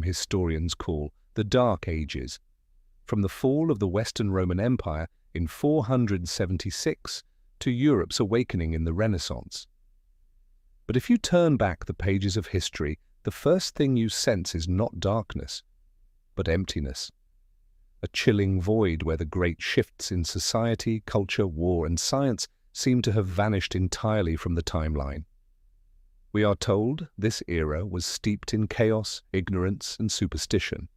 historians call the Dark Ages, from the fall of the Western Roman Empire in 476 to Europe's awakening in the Renaissance. But if you turn back the pages of history, the first thing you sense is not darkness, but emptiness. A chilling void where the great shifts in society, culture, war, and science seem to have vanished entirely from the timeline. We are told this era was steeped in chaos, ignorance, and superstition,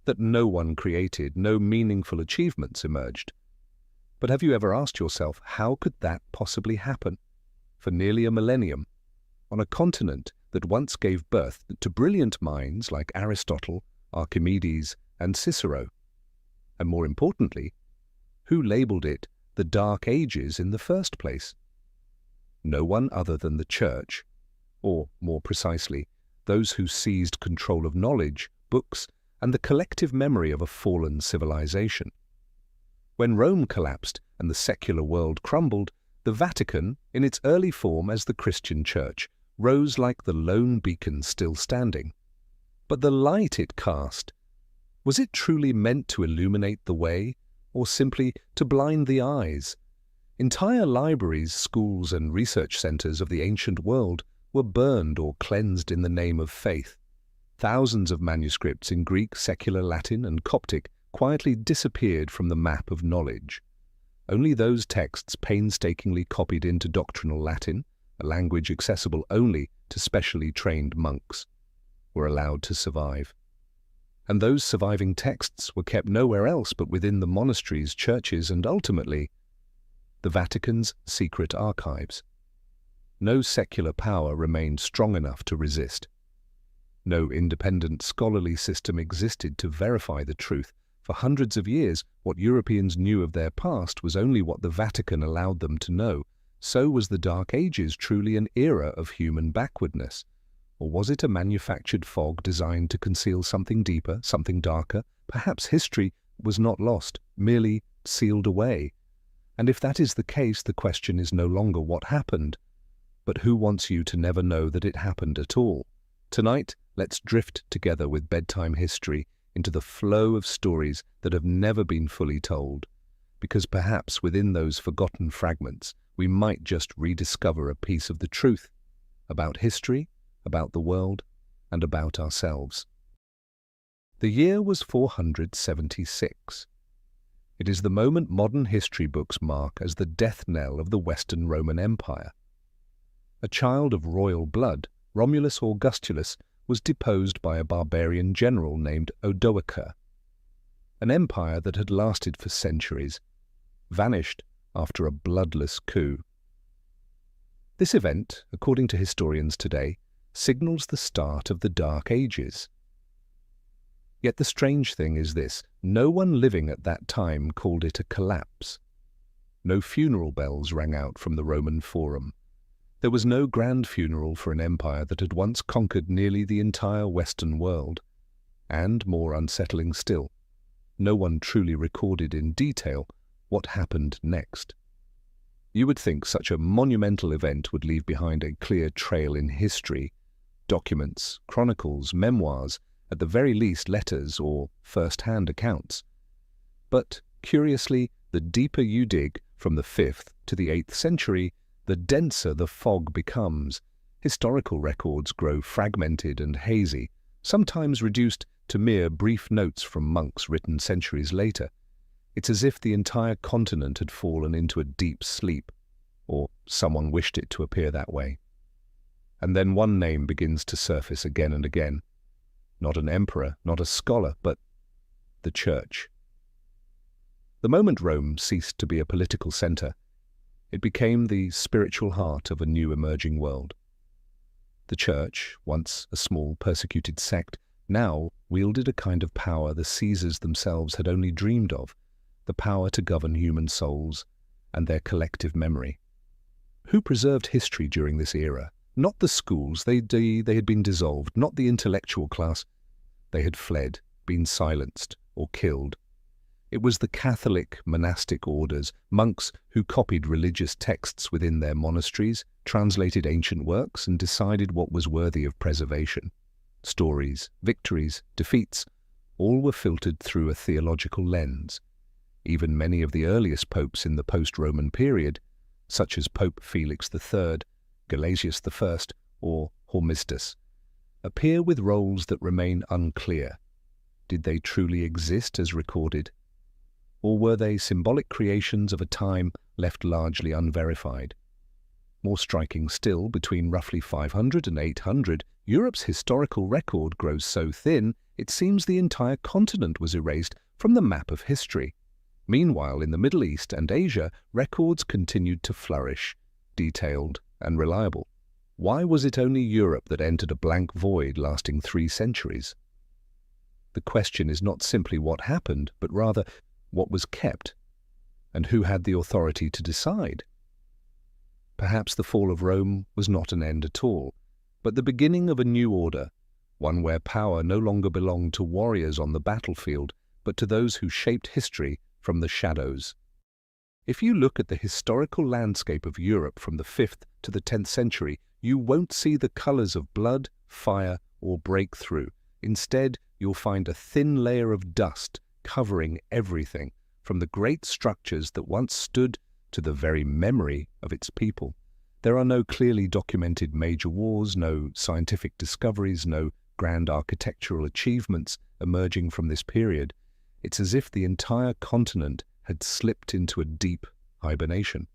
that no one created, no meaningful achievements emerged. But have you ever asked yourself, how could that possibly happen for nearly a millennium, on a continent that once gave birth to brilliant minds like Aristotle, Archimedes, and Cicero? And more importantly, who labeled it the Dark Ages in the first place? No one other than the Church, or more precisely, those who seized control of knowledge, books, and the collective memory of a fallen civilization. When Rome collapsed and the secular world crumbled, the Vatican, in its early form as the Christian Church, rose like the lone beacon still standing. But the light it cast, was it truly meant to illuminate the way, or simply to blind the eyes? Entire libraries, schools, and research centers of the ancient world were burned or cleansed in the name of faith. Thousands of manuscripts in Greek, secular Latin, and Coptic quietly disappeared from the map of knowledge. Only those texts painstakingly copied into doctrinal Latin, a language accessible only to specially trained monks, were allowed to survive. And those surviving texts were kept nowhere else but within the monasteries, churches, and ultimately, the Vatican's secret archives. No secular power remained strong enough to resist. No independent scholarly system existed to verify the truth. For hundreds of years, what Europeans knew of their past was only what the Vatican allowed them to know. So was the Dark Ages truly an era of human backwardness? Or was it a manufactured fog designed to conceal something deeper, something darker? Perhaps history was not lost, merely sealed away. And if that is the case, the question is no longer what happened, but who wants you to never know that it happened at all? Tonight, let's drift together with bedtime history into the flow of stories that have never been fully told, because perhaps within those forgotten fragments, we might just rediscover a piece of the truth about history, about the world, and about ourselves. The year was 476. It is the moment modern history books mark as the death knell of the Western Roman Empire. A child of royal blood, Romulus Augustulus was deposed by a barbarian general named Odoacer. An empire that had lasted for centuries vanished after a bloodless coup. This event, according to historians today, signals the start of the Dark Ages. Yet the strange thing is this: no one living at that time called it a collapse. No funeral bells rang out from the Roman Forum. There was no grand funeral for an empire that had once conquered nearly the entire Western world. And, more unsettling still, no one truly recorded in detail what happened next. You would think such a monumental event would leave behind a clear trail in history, documents, chronicles, memoirs, at the very least letters or first-hand accounts. But, curiously, the deeper you dig from the 5th to the 8th century, the denser the fog becomes. Historical records grow fragmented and hazy, sometimes reduced to mere brief notes from monks written centuries later. It's as if the entire continent had fallen into a deep sleep, or someone wished it to appear that way. And then one name begins to surface again and again. Not an emperor, not a scholar, but the Church. The moment Rome ceased to be a political center, it became the spiritual heart of a new emerging world. The Church, once a small persecuted sect, now wielded a kind of power the Caesars themselves had only dreamed of, the power to govern human souls and their collective memory. Who preserved history during this era? Not the schools, they had been dissolved, not the intellectual class. They had fled, been silenced, or killed. It was the Catholic monastic orders, monks who copied religious texts within their monasteries, translated ancient works, and decided what was worthy of preservation. Stories, victories, defeats, all were filtered through a theological lens. Even many of the earliest popes in the post-Roman period, such as Pope Felix III, Gelasius I, or Hormisdas, appear with roles that remain unclear. Did they truly exist as recorded? Or were they symbolic creations of a time left largely unverified? More striking still, between roughly 500 and 800, Europe's historical record grows so thin it seems the entire continent was erased from the map of history. Meanwhile, in the Middle East and Asia, records continued to flourish, detailed and reliable. Why was it only Europe that entered a blank void lasting 3 centuries? The question is not simply what happened, but rather what was kept, and who had the authority to decide. Perhaps the fall of Rome was not an end at all, but the beginning of a new order, one where power no longer belonged to warriors on the battlefield, but to those who shaped history from the shadows. If you look at the historical landscape of Europe from the 5th to the 10th century, you won't see the colors of blood, fire, or breakthrough. Instead, you'll find a thin layer of dust covering everything, from the great structures that once stood to the very memory of its people. There are no clearly documented major wars, no scientific discoveries, no grand architectural achievements emerging from this period. It's as if the entire continent had slipped into a deep hibernation.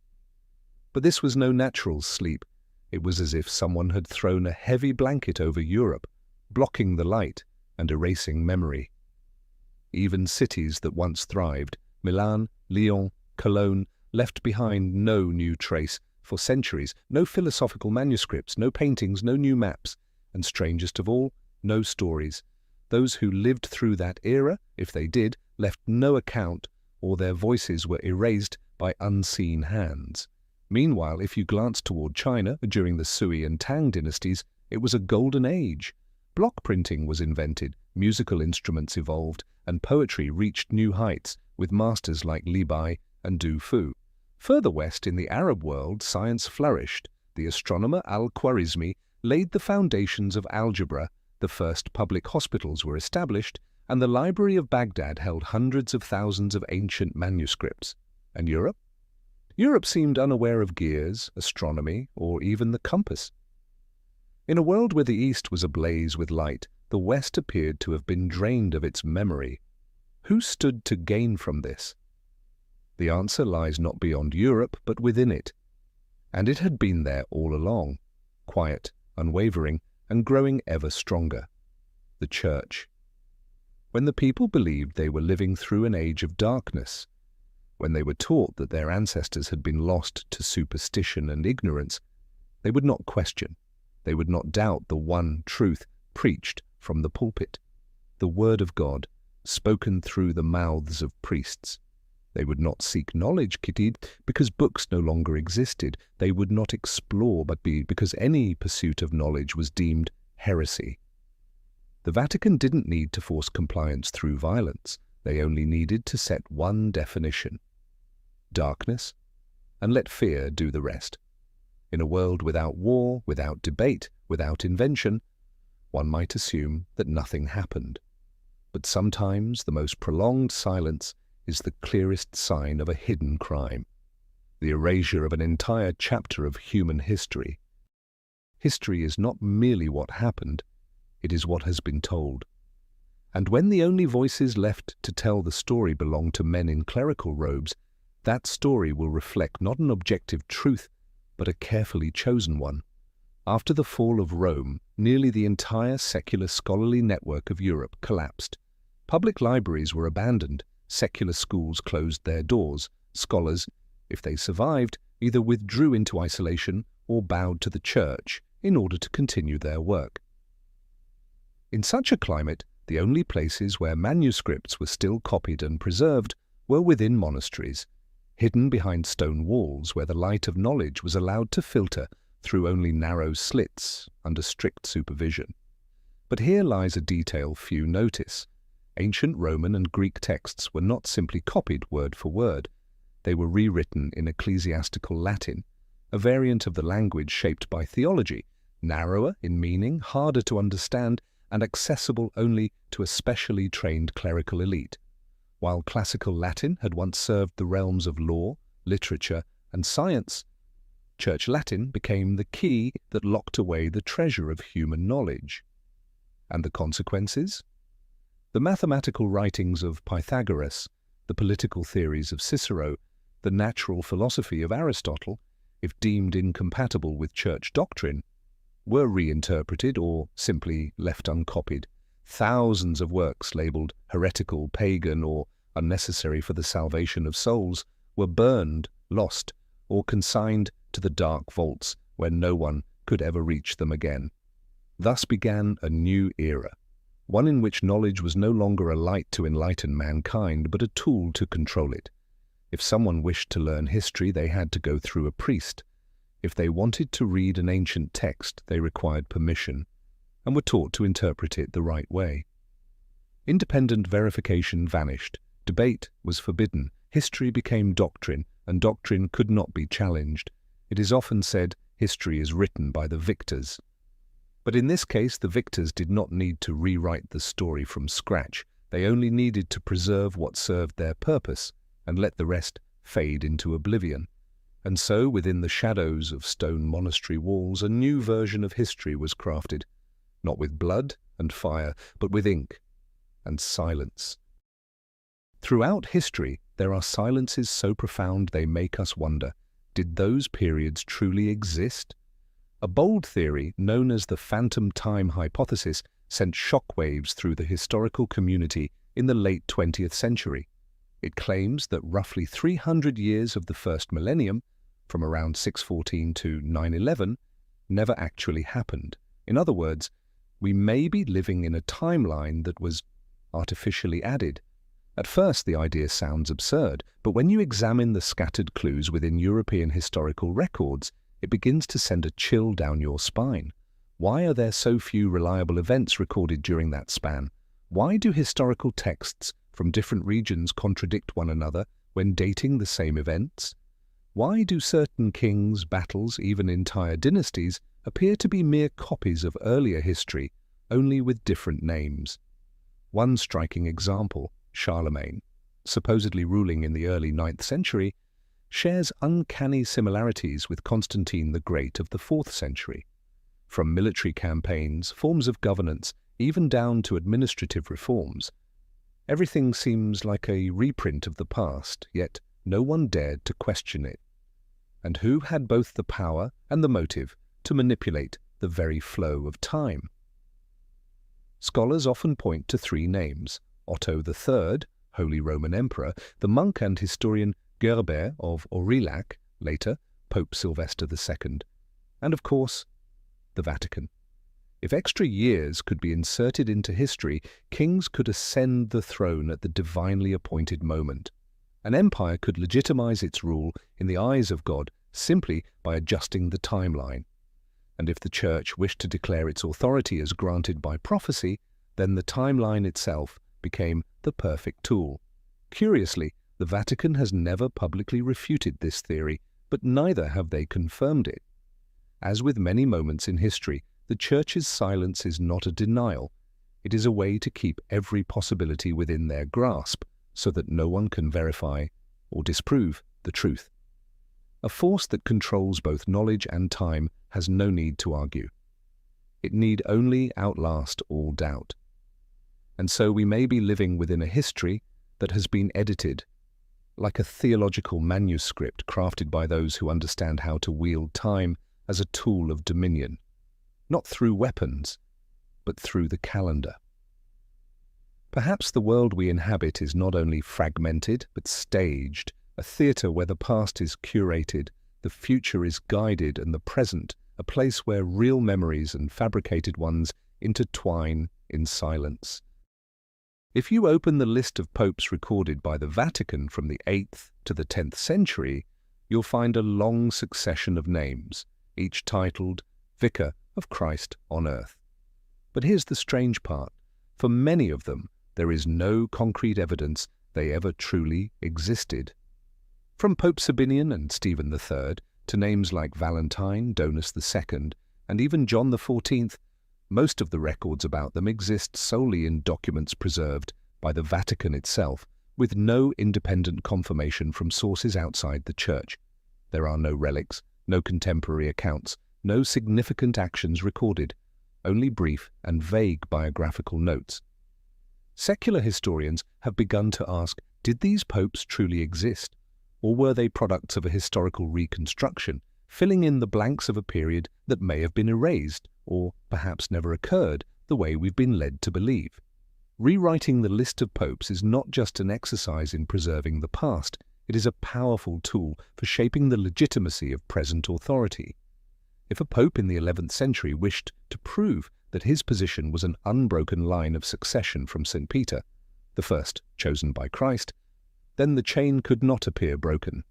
But this was no natural sleep. It was as if someone had thrown a heavy blanket over Europe, blocking the light and erasing memory. Even cities that once thrived, Milan, Lyon, Cologne, left behind no new trace for centuries, no philosophical manuscripts, no paintings, no new maps, and strangest of all, no stories. Those who lived through that era, if they did, left no account, or their voices were erased by unseen hands. Meanwhile, if you glanced toward China during the Sui and Tang dynasties, it was a golden age. Block printing was invented, musical instruments evolved, and poetry reached new heights with masters like Li Bai and Du Fu. Further west in the Arab world, science flourished. The astronomer Al-Khwarizmi laid the foundations of algebra, the first public hospitals were established, and the Library of Baghdad held hundreds of thousands of ancient manuscripts. And Europe? Europe seemed unaware of gears, astronomy, or even the compass. In a world where the East was ablaze with light, the West appeared to have been drained of its memory. Who stood to gain from this? The answer lies not beyond Europe, but within it. And it had been there all along, quiet, unwavering, and growing ever stronger. The Church. When the people believed they were living through an age of darkness, when they were taught that their ancestors had been lost to superstition and ignorance, they would not question, they would not doubt the one truth preached from the pulpit, the Word of God, spoken through the mouths of priests. They would not seek knowledge, Kitid, because books no longer existed. They would not explore, but because any pursuit of knowledge was deemed heresy. The Vatican didn't need to force compliance through violence. They only needed to set one definition: darkness, and let fear do the rest. In a world without war, without debate, without invention, one might assume that nothing happened. But sometimes the most prolonged silence is the clearest sign of a hidden crime, the erasure of an entire chapter of human history. History is not merely what happened, it is what has been told. And when the only voices left to tell the story belong to men in clerical robes, that story will reflect not an objective truth, but a carefully chosen one. After the fall of Rome, nearly the entire secular scholarly network of Europe collapsed. Public libraries were abandoned, secular schools closed their doors. Scholars, if they survived, either withdrew into isolation or bowed to the church in order to continue their work. In such a climate, the only places where manuscripts were still copied and preserved were within monasteries, hidden behind stone walls where the light of knowledge was allowed to filter through only narrow slits under strict supervision. But here lies a detail few notice. Ancient Roman and Greek texts were not simply copied word for word. They were rewritten in ecclesiastical Latin, a variant of the language shaped by theology, narrower in meaning, harder to understand, and accessible only to a specially trained clerical elite. While classical Latin had once served the realms of law, literature, and science, Church Latin became the key that locked away the treasure of human knowledge. And the consequences? The mathematical writings of Pythagoras, the political theories of Cicero, the natural philosophy of Aristotle, if deemed incompatible with church doctrine, were reinterpreted or simply left uncopied. Thousands of works labeled heretical, pagan, or unnecessary for the salvation of souls were burned, lost, or consigned to the dark vaults where no one could ever reach them again. Thus began a new era, one in which knowledge was no longer a light to enlighten mankind, but a tool to control it. If someone wished to learn history, they had to go through a priest. If they wanted to read an ancient text, they required permission and were taught to interpret it the right way. Independent verification vanished. Debate was forbidden. History became doctrine, and doctrine could not be challenged. It is often said history is written by the victors. But in this case, the victors did not need to rewrite the story from scratch. They only needed to preserve what served their purpose and let the rest fade into oblivion. And so, within the shadows of stone monastery walls, a new version of history was crafted, not with blood and fire, but with ink and silence. Throughout history, there are silences so profound they make us wonder, did those periods truly exist? A bold theory, known as the phantom time hypothesis, sent shockwaves through the historical community in the late 20th century. It claims that roughly 300 years of the first millennium, from around 614 to 911, never actually happened. In other words, we may be living in a timeline that was artificially added. At first, the idea sounds absurd, but when you examine the scattered clues within European historical records, it begins to send a chill down your spine. Why are there so few reliable events recorded during that span? Why do historical texts from different regions contradict one another when dating the same events? Why do certain kings, battles, even entire dynasties appear to be mere copies of earlier history, only with different names? One striking example, Charlemagne, supposedly ruling in the early 9th century, shares uncanny similarities with Constantine the Great of the 4th century. From military campaigns, forms of governance, even down to administrative reforms, everything seems like a reprint of the past, yet no one dared to question it. And who had both the power and the motive to manipulate the very flow of time? Scholars often point to three names: Otto III, Holy Roman Emperor, the monk and historian Gerbert of Aurillac, later Pope Sylvester II, and of course, the Vatican. If extra years could be inserted into history, kings could ascend the throne at the divinely appointed moment. An empire could legitimize its rule in the eyes of God simply by adjusting the timeline. And if the Church wished to declare its authority as granted by prophecy, then the timeline itself became the perfect tool. Curiously, the Vatican has never publicly refuted this theory, but neither have they confirmed it. As with many moments in history, the Church's silence is not a denial. It is a way to keep every possibility within their grasp, so that no one can verify or disprove the truth. A force that controls both knowledge and time has no need to argue. It need only outlast all doubt. And so we may be living within a history that has been edited, like a theological manuscript crafted by those who understand how to wield time as a tool of dominion, not through weapons, but through the calendar. Perhaps the world we inhabit is not only fragmented, but staged, a theatre where the past is curated, the future is guided, and the present, a place where real memories and fabricated ones intertwine in silence. If you open the list of popes recorded by the Vatican from the 8th to the 10th century, you'll find a long succession of names, each titled Vicar of Christ on Earth. But here's the strange part. For many of them, there is no concrete evidence they ever truly existed. From Pope Sabinian and Stephen III to names like Valentine, Donus II, and even John XIV, Most of the records about them exist solely in documents preserved by the Vatican itself, with no independent confirmation from sources outside the Church. There are no relics, no contemporary accounts, no significant actions recorded, only brief and vague biographical notes. Secular historians have begun to ask, did these popes truly exist, or were they products of a historical reconstruction, filling in the blanks of a period that may have been erased, or perhaps never occurred, the way we've been led to believe? Rewriting the list of popes is not just an exercise in preserving the past, it is a powerful tool for shaping the legitimacy of present authority. If a pope in the 11th century wished to prove that his position was an unbroken line of succession from St. Peter, the first chosen by Christ, then the chain could not appear broken.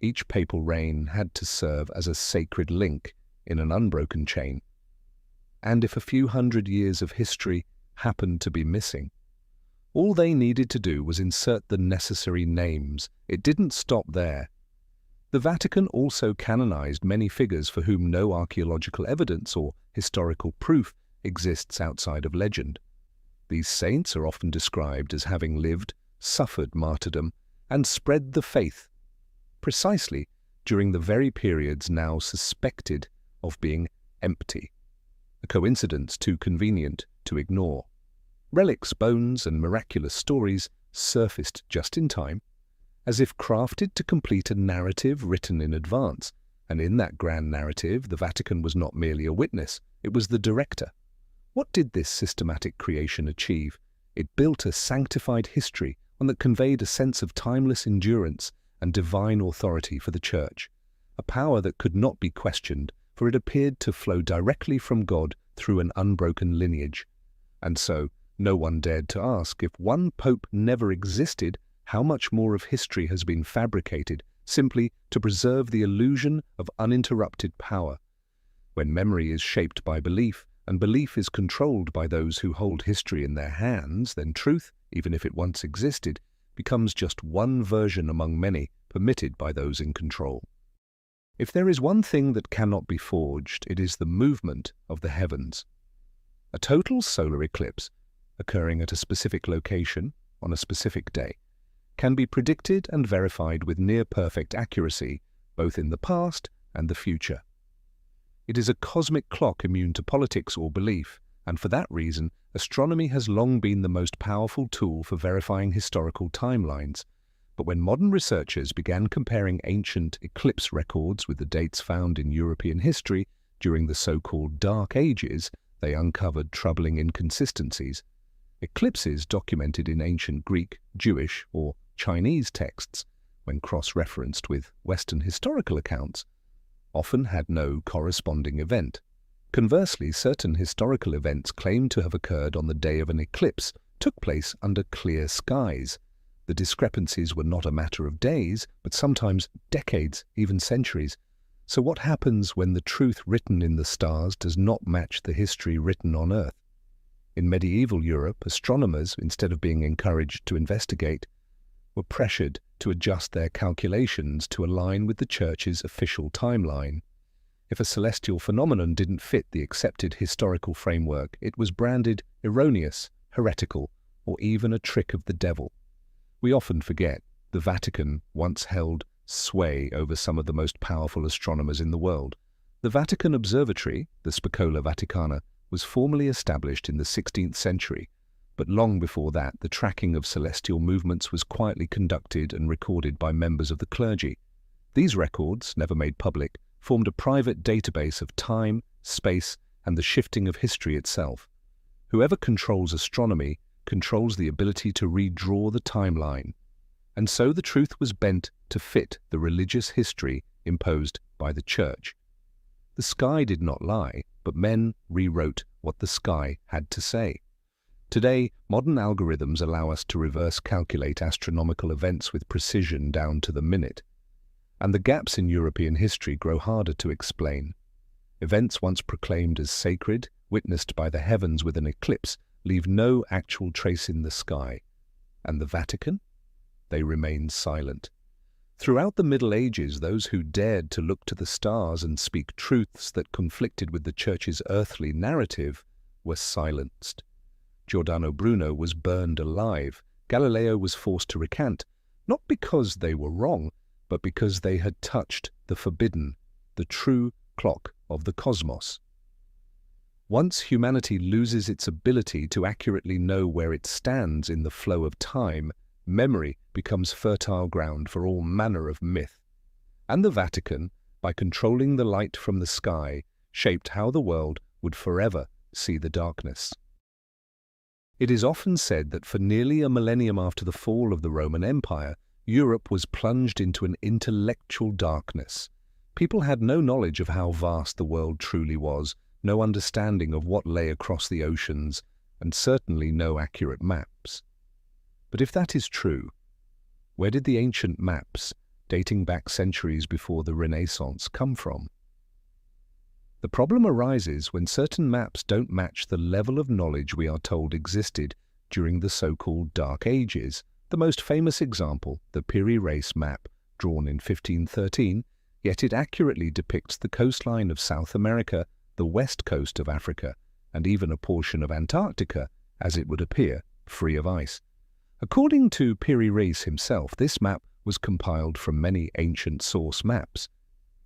Each papal reign had to serve as a sacred link in an unbroken chain. And if a few hundred years of history happened to be missing, all they needed to do was insert the necessary names. It didn't stop there. The Vatican also canonized many figures for whom no archaeological evidence or historical proof exists outside of legend. These saints are often described as having lived, suffered martyrdom, and spread the faith, precisely during the very periods now suspected of being empty, a coincidence too convenient to ignore. Relics, bones, and miraculous stories surfaced just in time, as if crafted to complete a narrative written in advance, and in that grand narrative the Vatican was not merely a witness, it was the director. What did this systematic creation achieve? It built a sanctified history, one that conveyed a sense of timeless endurance and divine authority for the Church, a power that could not be questioned, for it appeared to flow directly from God through an unbroken lineage. And so, no one dared to ask, if one pope never existed, how much more of history has been fabricated simply to preserve the illusion of uninterrupted power? When memory is shaped by belief, and belief is controlled by those who hold history in their hands, then truth, even if it once existed, becomes just one version among many permitted by those in control. If there is one thing that cannot be forged, it is the movement of the heavens. A total solar eclipse, occurring at a specific location on a specific day, can be predicted and verified with near-perfect accuracy, both in the past and the future. It is a cosmic clock immune to politics or belief, and for that reason, astronomy has long been the most powerful tool for verifying historical timelines. But when modern researchers began comparing ancient eclipse records with the dates found in European history during the so-called Dark Ages, they uncovered troubling inconsistencies. Eclipses documented in ancient Greek, Jewish, or Chinese texts, when cross-referenced with Western historical accounts, often had no corresponding event. Conversely, certain historical events claimed to have occurred on the day of an eclipse took place under clear skies. The discrepancies were not a matter of days, but sometimes decades, even centuries. So what happens when the truth written in the stars does not match the history written on Earth? In medieval Europe, astronomers, instead of being encouraged to investigate, were pressured to adjust their calculations to align with the Church's official timeline. If a celestial phenomenon didn't fit the accepted historical framework, it was branded erroneous, heretical, or even a trick of the devil. We often forget the Vatican once held sway over some of the most powerful astronomers in the world. The Vatican Observatory, the Spicola Vaticana, was formally established in the 16th century, but long before that the tracking of celestial movements was quietly conducted and recorded by members of the clergy. These records, never made public, formed a private database of time, space, and the shifting of history itself. Whoever controls astronomy controls the ability to redraw the timeline, and so the truth was bent to fit the religious history imposed by the Church. The sky did not lie, but men rewrote what the sky had to say. Today, modern algorithms allow us to reverse calculate astronomical events with precision down to the minute. And the gaps in European history grow harder to explain. Events once proclaimed as sacred, witnessed by the heavens with an eclipse, leave no actual trace in the sky. And the Vatican? They remain silent. Throughout the Middle Ages, those who dared to look to the stars and speak truths that conflicted with the Church's earthly narrative were silenced. Giordano Bruno was burned alive. Galileo was forced to recant, not because they were wrong, but because they had touched the forbidden, the true clock of the cosmos. Once humanity loses its ability to accurately know where it stands in the flow of time, memory becomes fertile ground for all manner of myth. And the Vatican, by controlling the light from the sky, shaped how the world would forever see the darkness. It is often said that for nearly a millennium after the fall of the Roman Empire, Europe was plunged into an intellectual darkness. People had no knowledge of how vast the world truly was, no understanding of what lay across the oceans, and certainly no accurate maps. But if that is true, where did the ancient maps, dating back centuries before the Renaissance, come from? The problem arises when certain maps don't match the level of knowledge we are told existed during the so-called Dark Ages. The most famous example, the Piri Reis map, drawn in 1513, yet it accurately depicts the coastline of South America, the west coast of Africa, and even a portion of Antarctica, as it would appear, free of ice. According to Piri Reis himself, this map was compiled from many ancient source maps,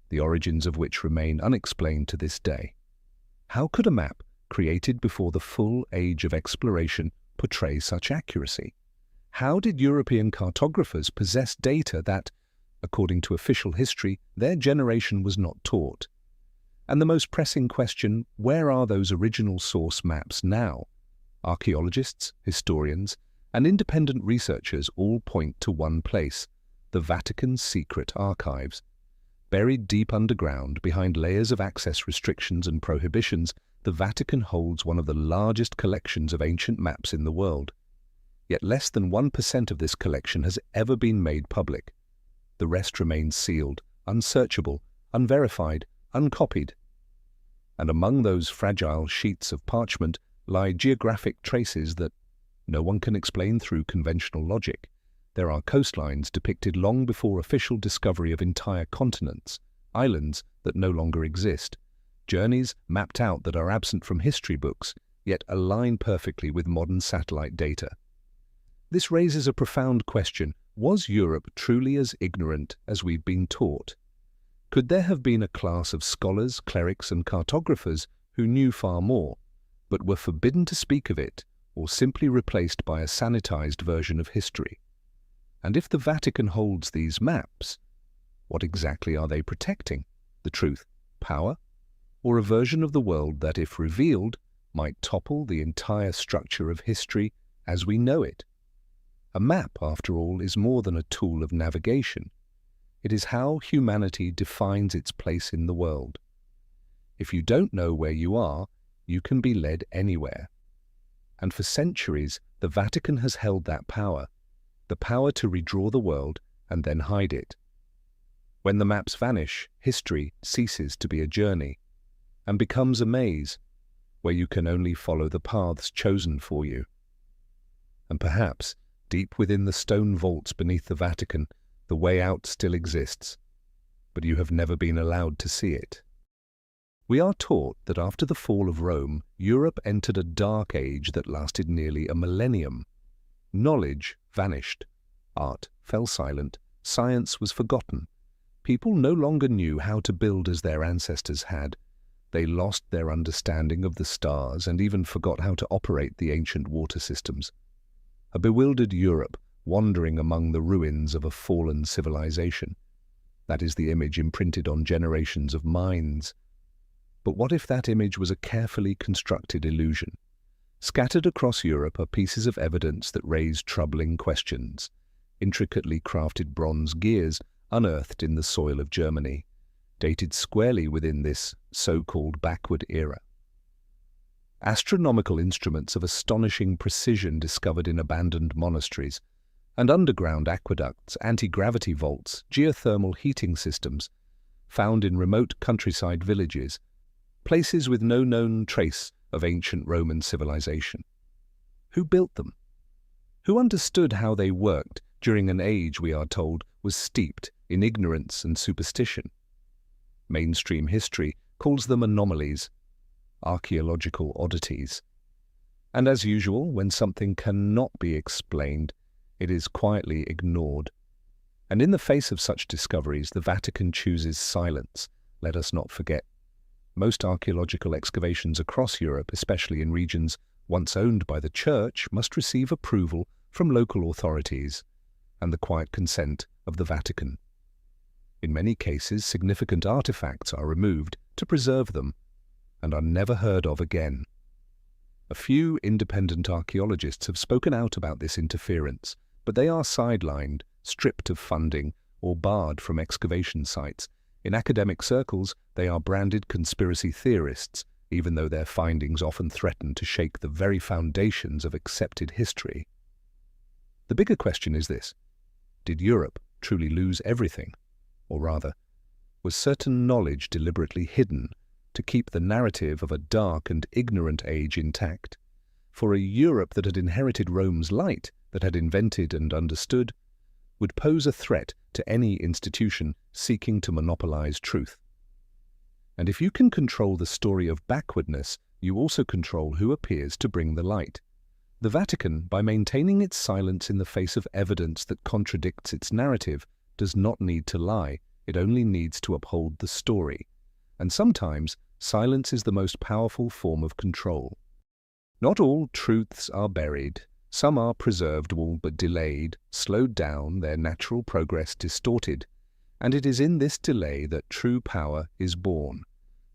the origins of which remain unexplained to this day. How could a map, created before the full age of exploration, portray such accuracy? How did European cartographers possess data that, according to official history, their generation was not taught? And the most pressing question, where are those original source maps now? Archaeologists, historians, and independent researchers all point to one place, the Vatican's secret archives. Buried deep underground, behind layers of access restrictions and prohibitions, the Vatican holds one of the largest collections of ancient maps in the world. Yet less than 1% of this collection has ever been made public. The rest remains sealed, unsearchable, unverified, uncopied. And among those fragile sheets of parchment lie geographic traces that no one can explain through conventional logic. There are coastlines depicted long before official discovery of entire continents, islands that no longer exist, journeys mapped out that are absent from history books, yet align perfectly with modern satellite data. This raises a profound question. Was Europe truly as ignorant as we've been taught? Could there have been a class of scholars, clerics, and cartographers who knew far more, but were forbidden to speak of it, or simply replaced by a sanitized version of history? And if the Vatican holds these maps, what exactly are they protecting? The truth, power, or a version of the world that, if revealed, might topple the entire structure of history as we know it? A map, after all, is more than a tool of navigation. It is how humanity defines its place in the world. If you don't know where you are, you can be led anywhere. And for centuries, the Vatican has held that power, the power to redraw the world and then hide it. When the maps vanish, history ceases to be a journey and becomes a maze where you can only follow the paths chosen for you. And perhaps, deep within the stone vaults beneath the Vatican, the way out still exists, but you have never been allowed to see it. We are taught that after the fall of Rome, Europe entered a dark age that lasted nearly a millennium. Knowledge vanished, art fell silent, science was forgotten. People no longer knew how to build as their ancestors had. They lost their understanding of the stars and even forgot how to operate the ancient water systems. A bewildered Europe wandering among the ruins of a fallen civilization. That is the image imprinted on generations of minds. But what if that image was a carefully constructed illusion? Scattered across Europe are pieces of evidence that raise troubling questions. Intricately crafted bronze gears unearthed in the soil of Germany, dated squarely within this so-called backward era. Astronomical instruments of astonishing precision discovered in abandoned monasteries, and underground aqueducts, anti-gravity vaults, geothermal heating systems, found in remote countryside villages, places with no known trace of ancient Roman civilization. Who built them? Who understood how they worked during an age we are told was steeped in ignorance and superstition. Mainstream history calls them anomalies, archaeological oddities. And as usual, when something cannot be explained, it is quietly ignored. And in the face of such discoveries, the Vatican chooses silence. Let us not forget. Most archaeological excavations across Europe, especially in regions once owned by the Church, must receive approval from local authorities and the quiet consent of the Vatican. In many cases, significant artifacts are removed to preserve them and are never heard of again. A few independent archaeologists have spoken out about this interference, but they are sidelined, stripped of funding, or barred from excavation sites. In academic circles, they are branded conspiracy theorists, even though their findings often threaten to shake the very foundations of accepted history. The bigger question is this: did Europe truly lose everything? Or rather, was certain knowledge deliberately hidden to keep the narrative of a dark and ignorant age intact? For a Europe that had inherited Rome's light, that had invented and understood, would pose a threat to any institution seeking to monopolize truth. And if you can control the story of backwardness, you also control who appears to bring the light. The Vatican, by maintaining its silence in the face of evidence that contradicts its narrative, does not need to lie. It only needs to uphold the story. And sometimes, silence is the most powerful form of control. Not all truths are buried. Some are preserved all but delayed, slowed down, their natural progress distorted. And it is in this delay that true power is born.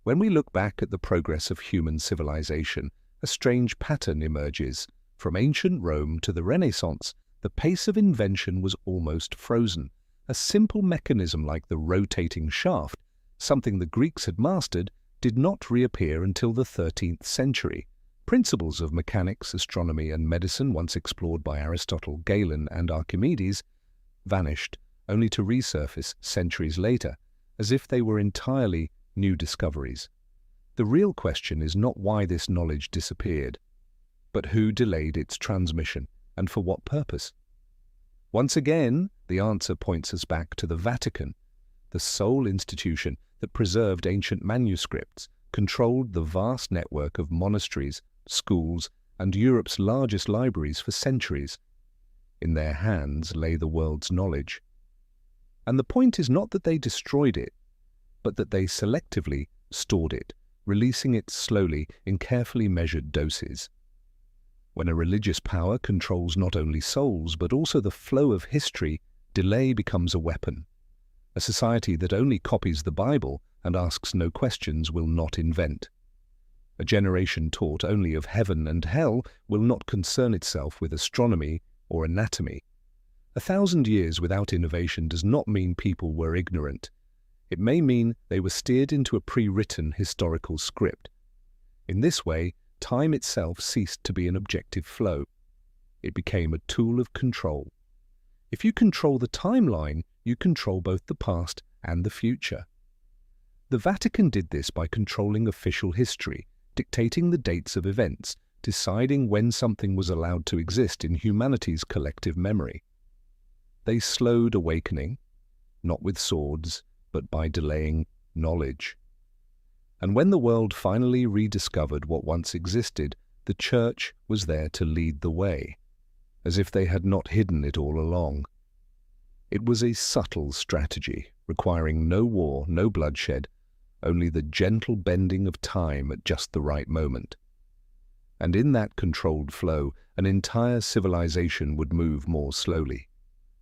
When we look back at the progress of human civilization, a strange pattern emerges. From ancient Rome to the Renaissance, the pace of invention was almost frozen. A simple mechanism like the rotating shaft, something the Greeks had mastered, did not reappear until the 13th century. Principles of mechanics, astronomy, and medicine, once explored by Aristotle, Galen, and Archimedes, vanished, only to resurface centuries later, as if they were entirely new discoveries. The real question is not why this knowledge disappeared, but who delayed its transmission, and for what purpose. Once again, the answer points us back to the Vatican, the sole institution that preserved ancient manuscripts, controlled the vast network of monasteries, schools, and Europe's largest libraries for centuries. In their hands lay the world's knowledge. And the point is not that they destroyed it, but that they selectively stored it, releasing it slowly in carefully measured doses. When a religious power controls not only souls, but also the flow of history, delay becomes a weapon. A society that only copies the Bible and asks no questions will not invent. A generation taught only of heaven and hell will not concern itself with astronomy or anatomy. 1,000 years without innovation does not mean people were ignorant. It may mean they were steered into a pre-written historical script. In this way, time itself ceased to be an objective flow. It became a tool of control. If you control the timeline, you control both the past and the future. The Vatican did this by controlling official history, dictating the dates of events, deciding when something was allowed to exist in humanity's collective memory. They slowed awakening, not with swords, but by delaying knowledge. And when the world finally rediscovered what once existed, the Church was there to lead the way, as if they had not hidden it all along. It was a subtle strategy, requiring no war, no bloodshed, only the gentle bending of time at just the right moment. And in that controlled flow, an entire civilization would move more slowly,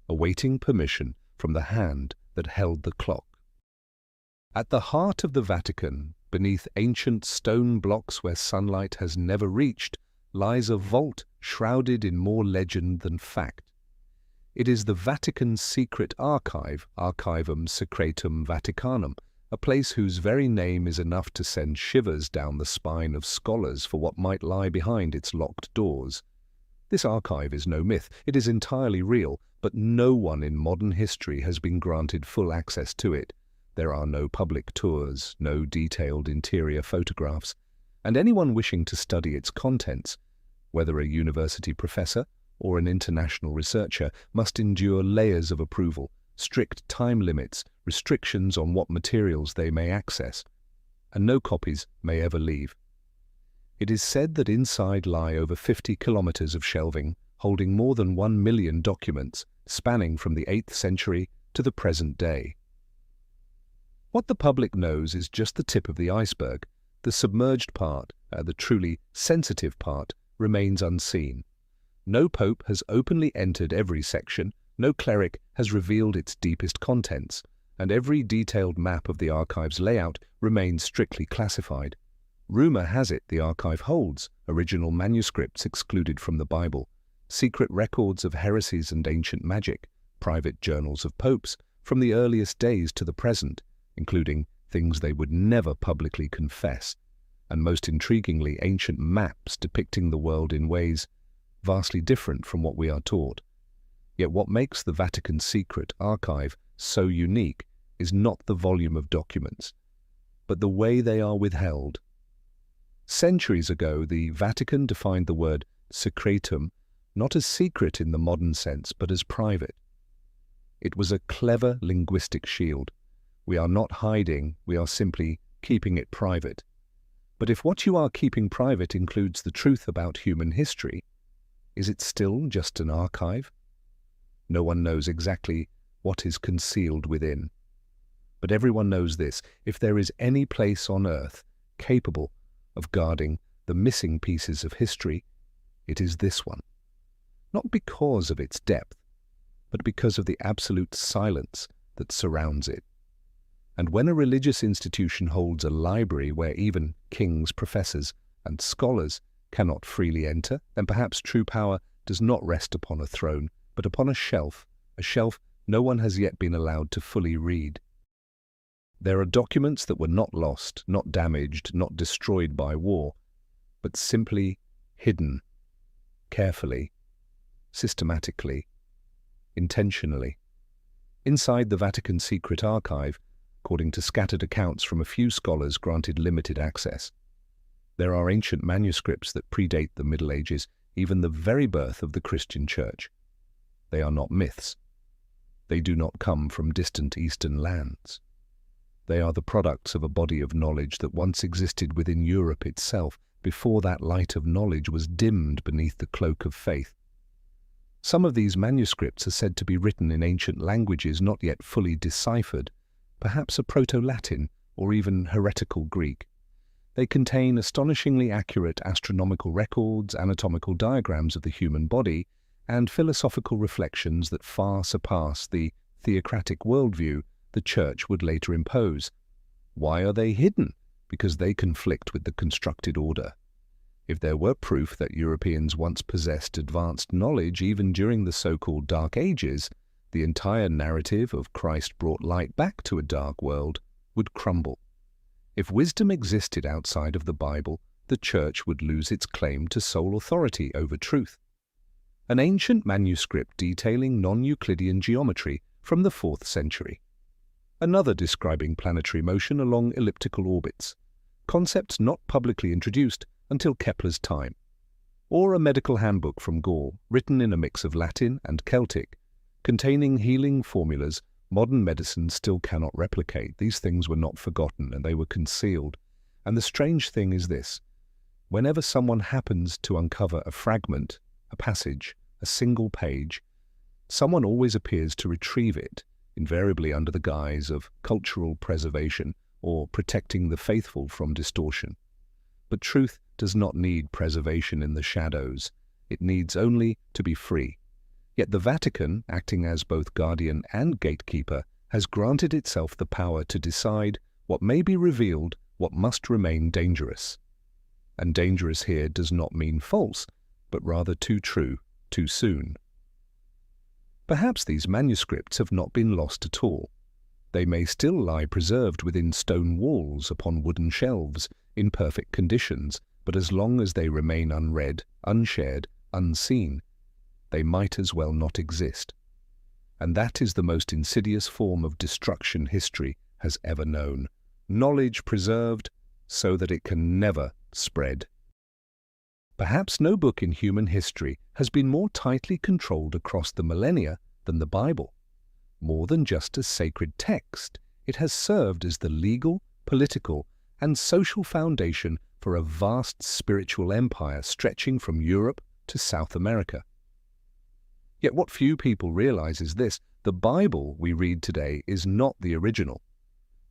awaiting permission from the hand that held the clock. At the heart of the Vatican, beneath ancient stone blocks where sunlight has never reached, lies a vault shrouded in more legend than fact. It is the Vatican's secret archive, Archivum Secretum Vaticanum, a place whose very name is enough to send shivers down the spine of scholars for what might lie behind its locked doors. This archive is no myth, it is entirely real, but no one in modern history has been granted full access to it. There are no public tours, no detailed interior photographs, and anyone wishing to study its contents, whether a university professor or an international researcher must endure layers of approval, strict time limits, restrictions on what materials they may access, and no copies may ever leave. It is said that inside lie over 50 kilometers of shelving, holding more than 1 million documents, spanning from the 8th century to the present day. What the public knows is just the tip of the iceberg. The submerged part, the truly sensitive part, remains unseen. No pope has openly entered every section, no cleric has revealed its deepest contents, and every detailed map of the archive's layout remains strictly classified. Rumor has it the archive holds original manuscripts excluded from the Bible, secret records of heresies and ancient magic, private journals of popes from the earliest days to the present, including things they would never publicly confess, and most intriguingly, ancient maps depicting the world in ways vastly different from what we are taught. Yet what makes the Vatican's secret archive so unique is not the volume of documents, but the way they are withheld. Centuries ago, the Vatican defined the word secretum not as secret in the modern sense, but as private. It was a clever linguistic shield. We are not hiding, we are simply keeping it private. But if what you are keeping private includes the truth about human history, is it still just an archive? No one knows exactly what is concealed within. But everyone knows this: if there is any place on earth capable of guarding the missing pieces of history, it is this one. Not because of its depth, but because of the absolute silence that surrounds it. And when a religious institution holds a library where even kings, professors, and scholars cannot freely enter, then perhaps true power does not rest upon a throne, but upon a shelf no one has yet been allowed to fully read. There are documents that were not lost, not damaged, not destroyed by war, but simply hidden, carefully, systematically, intentionally. Inside the Vatican's secret archive, according to scattered accounts from a few scholars granted limited access, there are ancient manuscripts that predate the Middle Ages, even the very birth of the Christian Church. They are not myths. They do not come from distant eastern lands. They are the products of a body of knowledge that once existed within Europe itself, before that light of knowledge was dimmed beneath the cloak of faith. Some of these manuscripts are said to be written in ancient languages not yet fully deciphered, perhaps a Proto-Latin or even heretical Greek. They contain astonishingly accurate astronomical records, anatomical diagrams of the human body, and philosophical reflections that far surpass the theocratic worldview the Church would later impose. Why are they hidden? Because they conflict with the constructed order. If there were proof that Europeans once possessed advanced knowledge even during the so-called Dark Ages, the entire narrative of Christ brought light back to a dark world would crumble. If wisdom existed outside of the Bible, the Church would lose its claim to sole authority over truth. An ancient manuscript detailing non-Euclidean geometry from the 4th century. Another describing planetary motion along elliptical orbits, concepts not publicly introduced until Kepler's time. Or a medical handbook from Gaul, written in a mix of Latin and Celtic, containing healing formulas modern medicine still cannot replicate. These things were not forgotten, and they were concealed. And the strange thing is this: whenever someone happens to uncover a fragment, a passage, a single page, someone always appears to retrieve it, invariably under the guise of cultural preservation or protecting the faithful from distortion. But truth does not need preservation in the shadows. It needs only to be free. Yet the Vatican, acting as both guardian and gatekeeper, has granted itself the power to decide what may be revealed, what must remain dangerous. And dangerous here does not mean false, but rather too true, too soon. Perhaps these manuscripts have not been lost at all. They may still lie preserved within stone walls upon wooden shelves, in perfect conditions, but as long as they remain unread, unshared, unseen, they might as well not exist. And that is the most insidious form of destruction history has ever known. Knowledge preserved so that it can never spread. Perhaps no book in human history has been more tightly controlled across the millennia than the Bible. More than just a sacred text, it has served as the legal, political, and social foundation for a vast spiritual empire stretching from Europe to South America. Yet what few people realize is this: the Bible we read today is not the original,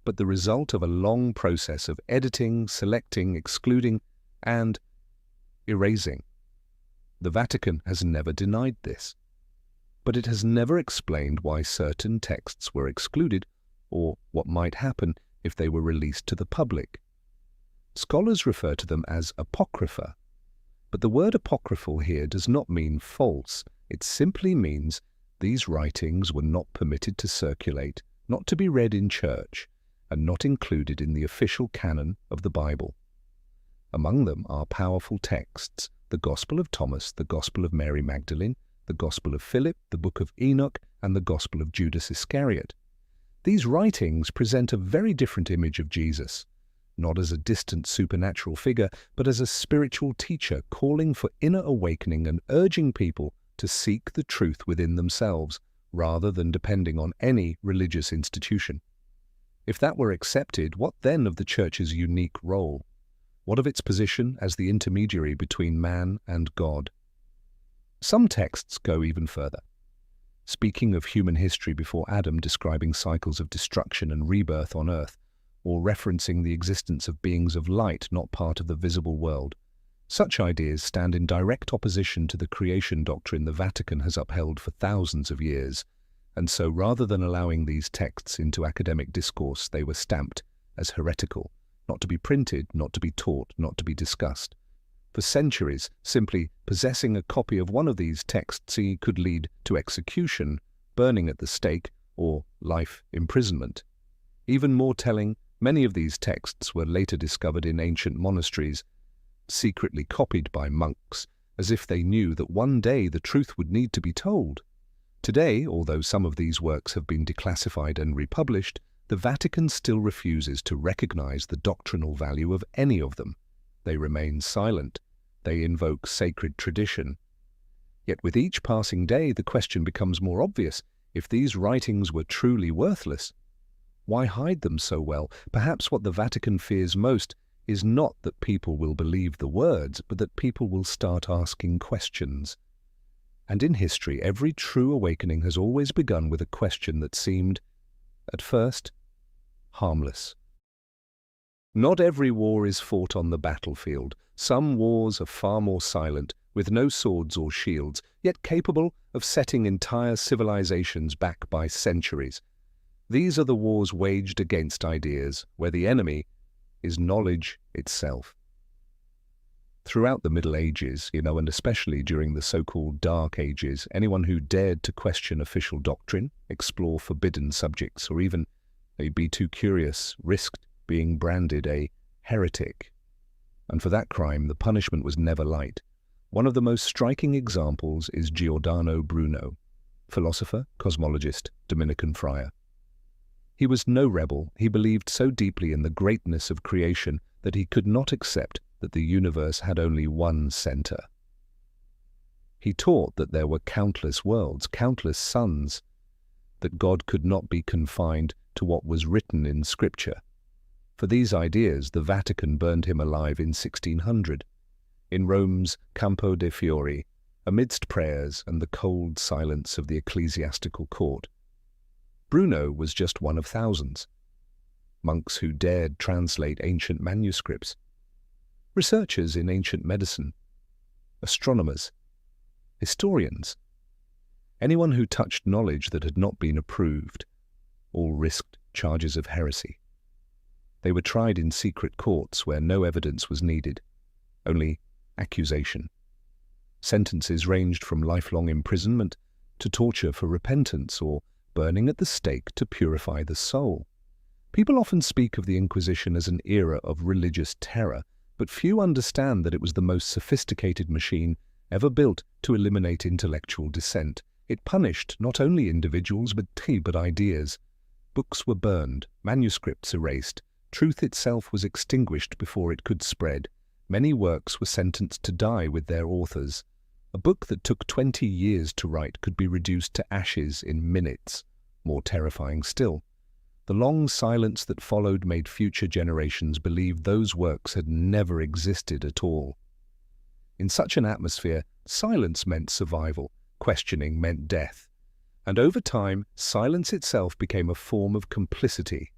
but the result of a long process of editing, selecting, excluding, and erasing. The Vatican has never denied this, but it has never explained why certain texts were excluded or what might happen if they were released to the public. Scholars refer to them as apocrypha, but the word apocryphal here does not mean false. It simply means these writings were not permitted to circulate, not to be read in church, and not included in the official canon of the Bible. Among them are powerful texts: the Gospel of Thomas, the Gospel of Mary Magdalene, the Gospel of Philip, the Book of Enoch, and the Gospel of Judas Iscariot. These writings present a very different image of Jesus, not as a distant supernatural figure, but as a spiritual teacher calling for inner awakening and urging people to seek the truth within themselves, rather than depending on any religious institution. If that were accepted, what then of the Church's unique role? What of its position as the intermediary between man and God? Some texts go even further. Speaking of human history before Adam, describing cycles of destruction and rebirth on earth, or referencing the existence of beings of light not part of the visible world. Such ideas stand in direct opposition to the creation doctrine the Vatican has upheld for thousands of years, and so rather than allowing these texts into academic discourse, they were stamped as heretical, not to be printed, not to be taught, not to be discussed. For centuries, simply possessing a copy of one of these texts could lead to execution, burning at the stake, or life imprisonment. Even more telling, many of these texts were later discovered in ancient monasteries, secretly copied by monks, as if they knew that one day the truth would need to be told. Today, although some of these works have been declassified and republished, the Vatican still refuses to recognize the doctrinal value of any of them. They remain silent. They invoke sacred tradition. Yet with each passing day, the question becomes more obvious. If these writings were truly worthless, why hide them so well? Perhaps what the Vatican fears most is not that people will believe the words, but that people will start asking questions. And in history, every true awakening has always begun with a question that seemed, at first, harmless. Not every war is fought on the battlefield. Some wars are far more silent, with no swords or shields, yet capable of setting entire civilizations back by centuries. These are the wars waged against ideas, where the enemy is knowledge itself. Throughout the Middle Ages, and especially during the so-called Dark Ages, anyone who dared to question official doctrine, explore forbidden subjects, or even be too curious, risked being branded a heretic. And for that crime, the punishment was never light. One of the most striking examples is Giordano Bruno, philosopher, cosmologist, Dominican friar. He was no rebel. He believed so deeply in the greatness of creation that he could not accept that the universe had only one center. He taught that there were countless worlds, countless suns, that God could not be confined to what was written in Scripture. For these ideas, the Vatican burned him alive in 1600, in Rome's Campo de' Fiori, amidst prayers and the cold silence of the ecclesiastical court. Bruno was just one of thousands. Monks who dared translate ancient manuscripts, researchers in ancient medicine, astronomers, historians, anyone who touched knowledge that had not been approved, all risked charges of heresy. They were tried in secret courts where no evidence was needed, only accusation. Sentences ranged from lifelong imprisonment to torture for repentance or burning at the stake to purify the soul. People often speak of the Inquisition as an era of religious terror, but few understand that it was the most sophisticated machine ever built to eliminate intellectual dissent. It punished not only individuals but ideas. Books were burned, manuscripts erased, truth itself was extinguished before it could spread. Many works were sentenced to die with their authors. A book that took 20 years to write could be reduced to ashes in minutes. More terrifying still, the long silence that followed made future generations believe those works had never existed at all. In such an atmosphere, silence meant survival, questioning meant death. And over time, silence itself became a form of complicity,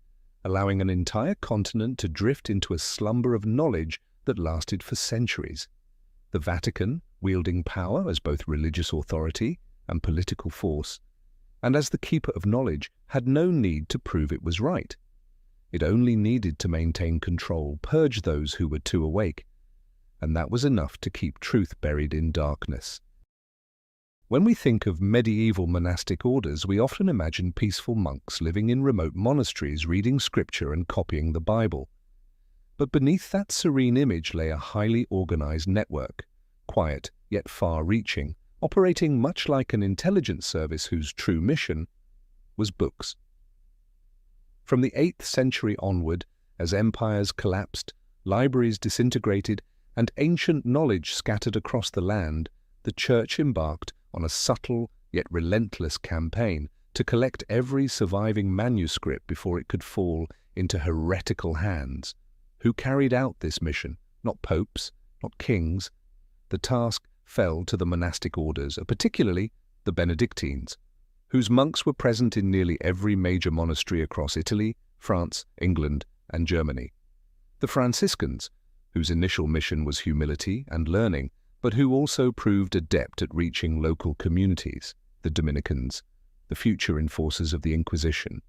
allowing an entire continent to drift into a slumber of knowledge that lasted for centuries. The Vatican, wielding power as both religious authority and political force, and as the keeper of knowledge, had no need to prove it was right. It only needed to maintain control, purge those who were too awake, and that was enough to keep truth buried in darkness. When we think of medieval monastic orders, we often imagine peaceful monks living in remote monasteries, reading scripture and copying the Bible. But beneath that serene image lay a highly organized network, quiet yet far-reaching, operating much like an intelligence service whose true mission was books. From the 8th century onward, as empires collapsed, libraries disintegrated, and ancient knowledge scattered across the land, the Church embarked on a subtle yet relentless campaign to collect every surviving manuscript before it could fall into heretical hands. Who carried out this mission? Not popes, not kings. The task fell to the monastic orders, particularly the Benedictines, whose monks were present in nearly every major monastery across Italy, France, England, and Germany. The Franciscans, whose initial mission was humility and learning, but who also proved adept at reaching local communities. The Dominicans, the future enforcers of the Inquisition,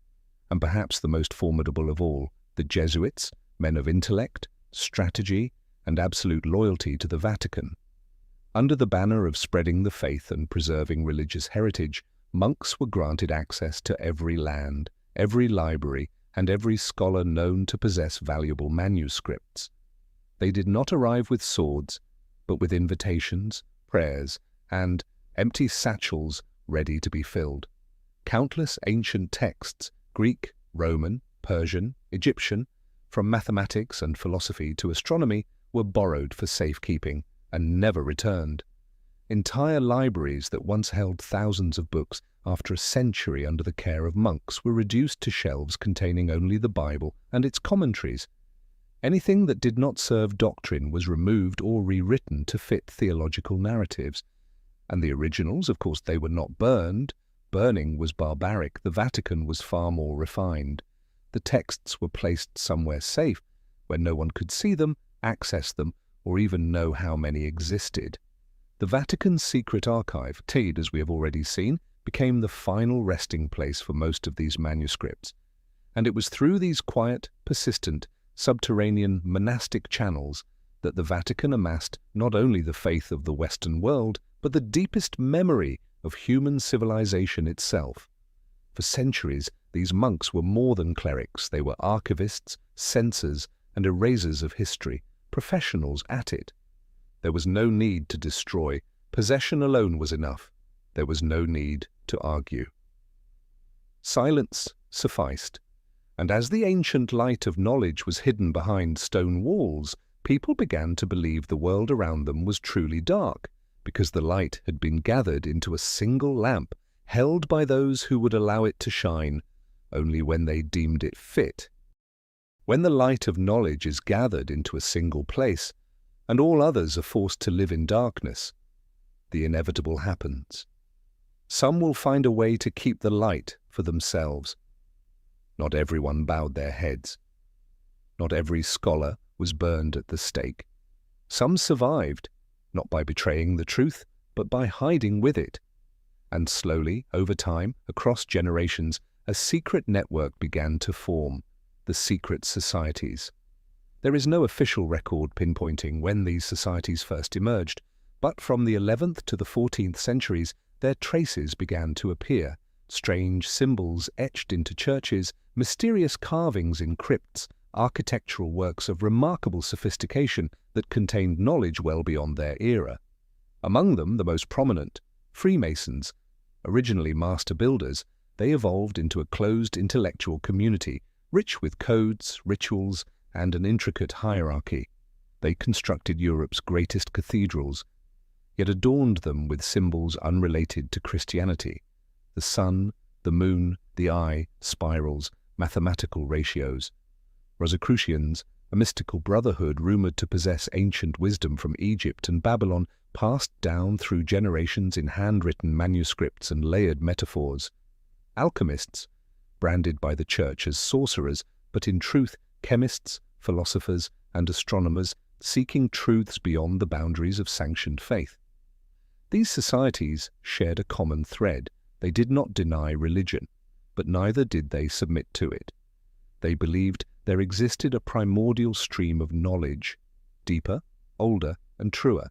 and perhaps the most formidable of all, the Jesuits, men of intellect, strategy, and absolute loyalty to the Vatican. Under the banner of spreading the faith and preserving religious heritage, monks were granted access to every land, every library, and every scholar known to possess valuable manuscripts. They did not arrive with swords, but with invitations, prayers, and empty satchels ready to be filled. Countless ancient texts, Greek, Roman, Persian, Egyptian, from mathematics and philosophy to astronomy, were borrowed for safekeeping and never returned. Entire libraries that once held thousands of books, after a century under the care of monks, were reduced to shelves containing only the Bible and its commentaries. Anything that did not serve doctrine was removed or rewritten to fit theological narratives. And the originals, of course, they were not burned. Burning was barbaric. The Vatican was far more refined. The texts were placed somewhere safe, where no one could see them, access them, or even know how many existed. The Vatican's secret archive, TED, as we have already seen, became the final resting place for most of these manuscripts. And it was through these quiet, persistent, subterranean monastic channels that the Vatican amassed not only the faith of the Western world, but the deepest memory of human civilization itself. For centuries, these monks were more than clerics. They were archivists, censors, and erasers of history, professionals at it. There was no need to destroy. Possession alone was enough. There was no need to argue. Silence sufficed. And as the ancient light of knowledge was hidden behind stone walls, people began to believe the world around them was truly dark, because the light had been gathered into a single lamp, held by those who would allow it to shine only when they deemed it fit. When the light of knowledge is gathered into a single place, and all others are forced to live in darkness, the inevitable happens. Some will find a way to keep the light for themselves. Not everyone bowed their heads. Not every scholar was burned at the stake. Some survived, not by betraying the truth, but by hiding with it. And slowly, over time, across generations, a secret network began to form, the secret societies. There is no official record pinpointing when these societies first emerged, but from the 11th to the 14th centuries, their traces began to appear. Strange symbols etched into churches, mysterious carvings in crypts, architectural works of remarkable sophistication that contained knowledge well beyond their era. Among them, the most prominent, Freemasons. Originally master builders, they evolved into a closed intellectual community, rich with codes, rituals, and an intricate hierarchy. They constructed Europe's greatest cathedrals, yet adorned them with symbols unrelated to Christianity: the sun, the moon, the eye, spirals, mathematical ratios. Rosicrucians, a mystical brotherhood rumored to possess ancient wisdom from Egypt and Babylon, passed down through generations in handwritten manuscripts and layered metaphors. Alchemists, branded by the Church as sorcerers, but in truth chemists, philosophers, and astronomers seeking truths beyond the boundaries of sanctioned faith. These societies shared a common thread. They did not deny religion, but neither did they submit to it. They believed there existed a primordial stream of knowledge, deeper, older, and truer,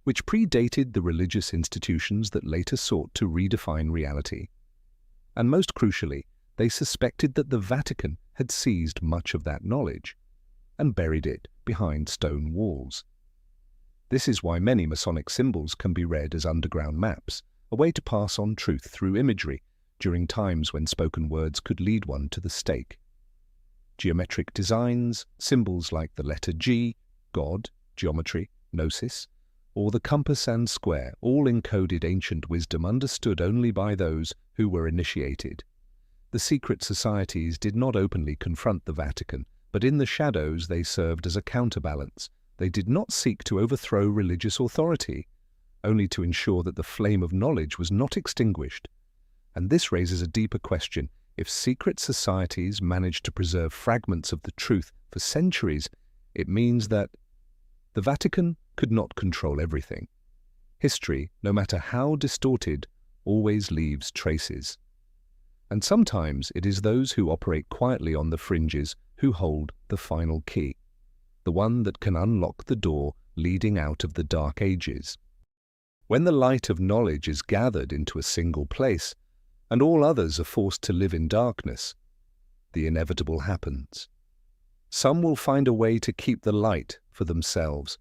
which predated the religious institutions that later sought to redefine reality. And most crucially, they suspected that the Vatican had seized much of that knowledge and buried it behind stone walls. This is why many Masonic symbols can be read as underground maps, a way to pass on truth through imagery during times when spoken words could lead one to the stake. Geometric designs, symbols like the letter G, God, geometry, gnosis, or the compass and square, all encoded ancient wisdom understood only by those who were initiated. The secret societies did not openly confront the Vatican, but in the shadows they served as a counterbalance. They did not seek to overthrow religious authority, only to ensure that the flame of knowledge was not extinguished. And this raises a deeper question. If secret societies managed to preserve fragments of the truth for centuries, it means that the Vatican could not control everything. History, no matter how distorted, always leaves traces. And sometimes it is those who operate quietly on the fringes who hold the final key, the one that can unlock the door leading out of the dark ages. When the light of knowledge is gathered into a single place, and all others are forced to live in darkness, the inevitable happens. Some will find a way to keep the light for themselves.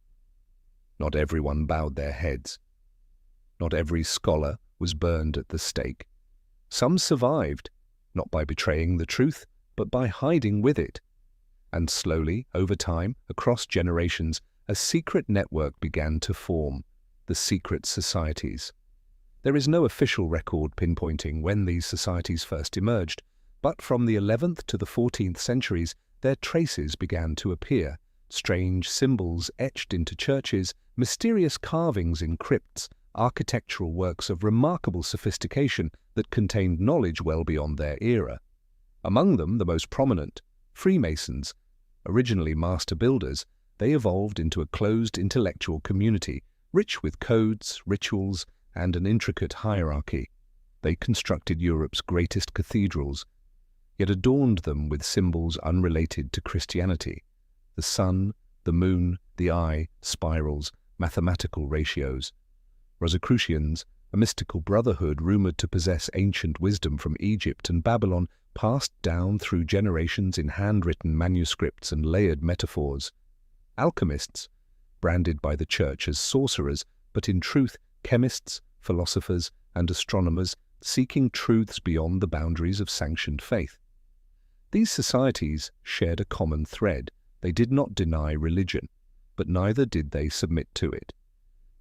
Not everyone bowed their heads. Not every scholar was burned at the stake. Some survived, not by betraying the truth, but by hiding with it. And slowly, over time, across generations, a secret network began to form, the secret societies. There is no official record pinpointing when these societies first emerged, but from the 11th to the 14th centuries, their traces began to appear: strange symbols etched into churches, mysterious carvings in crypts, architectural works of remarkable sophistication that contained knowledge well beyond their era. Among them, the most prominent, Freemasons. Originally master builders, they evolved into a closed intellectual community, rich with codes, rituals, and an intricate hierarchy. They constructed Europe's greatest cathedrals, yet adorned them with symbols unrelated to Christianity: the sun, the moon, the eye, spirals, mathematical ratios. Rosicrucians, a mystical brotherhood rumored to possess ancient wisdom from Egypt and Babylon, passed down through generations in handwritten manuscripts and layered metaphors. Alchemists, branded by the Church as sorcerers, but in truth chemists, philosophers, and astronomers seeking truths beyond the boundaries of sanctioned faith. These societies shared a common thread. They did not deny religion, but neither did they submit to it.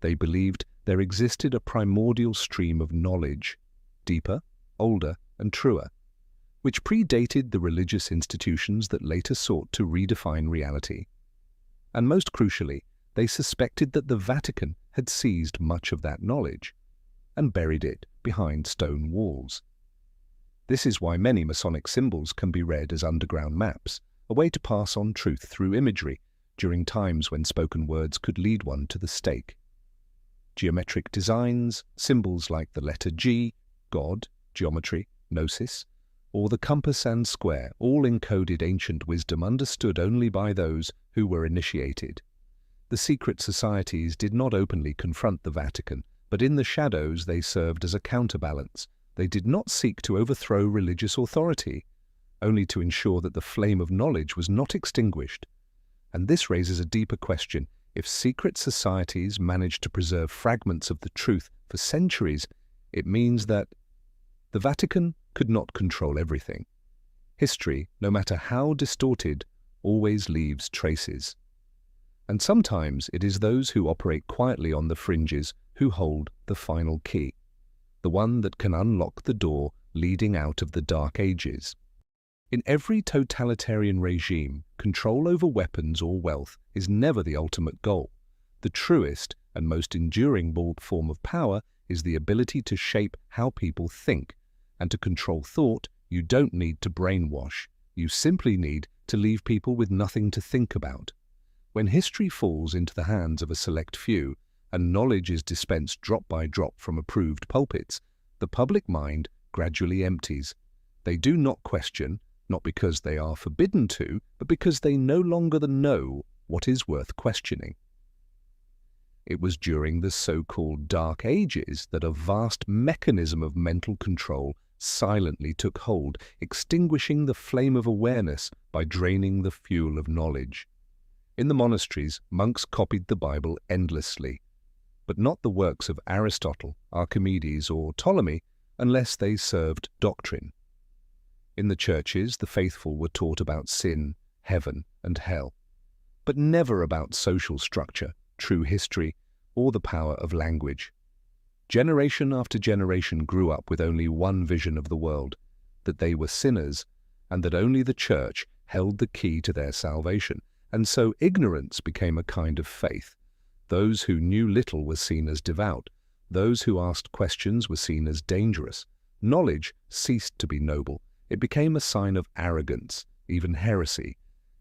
They believed there existed a primordial stream of knowledge, deeper, older, and truer, which predated the religious institutions that later sought to redefine reality. And most crucially, they suspected that the Vatican had seized much of that knowledge and buried it behind stone walls. This is why many Masonic symbols can be read as underground maps, a way to pass on truth through imagery during times when spoken words could lead one to the stake. Geometric designs, symbols like the letter G, God, geometry, gnosis, or the compass and square, all encoded ancient wisdom understood only by those who were initiated. The secret societies did not openly confront the Vatican, but in the shadows they served as a counterbalance. They did not seek to overthrow religious authority, only to ensure that the flame of knowledge was not extinguished. And this raises a deeper question. If secret societies managed to preserve fragments of the truth for centuries, it means that the Vatican could not control everything. History, no matter how distorted, always leaves traces. And sometimes it is those who operate quietly on the fringes who hold the final key, the one that can unlock the door leading out of the Dark Ages. In every totalitarian regime, control over weapons or wealth is never the ultimate goal. The truest and most enduring form of power is the ability to shape how people think, and to control thought, you don't need to brainwash. You simply need to leave people with nothing to think about. When history falls into the hands of a select few, and knowledge is dispensed drop by drop from approved pulpits, the public mind gradually empties. They do not question, not because they are forbidden to, but because they no longer know what is worth questioning. It was during the so-called Dark Ages that a vast mechanism of mental control silently took hold, extinguishing the flame of awareness by draining the fuel of knowledge. In the monasteries, monks copied the Bible endlessly, but not the works of Aristotle, Archimedes, or Ptolemy, unless they served doctrine. In the churches, the faithful were taught about sin, heaven, and hell, but never about social structure, true history, or the power of language. Generation after generation grew up with only one vision of the world, that they were sinners, and that only the church held the key to their salvation, and so ignorance became a kind of faith. Those who knew little were seen as devout. Those who asked questions were seen as dangerous. Knowledge ceased to be noble. It became a sign of arrogance, even heresy.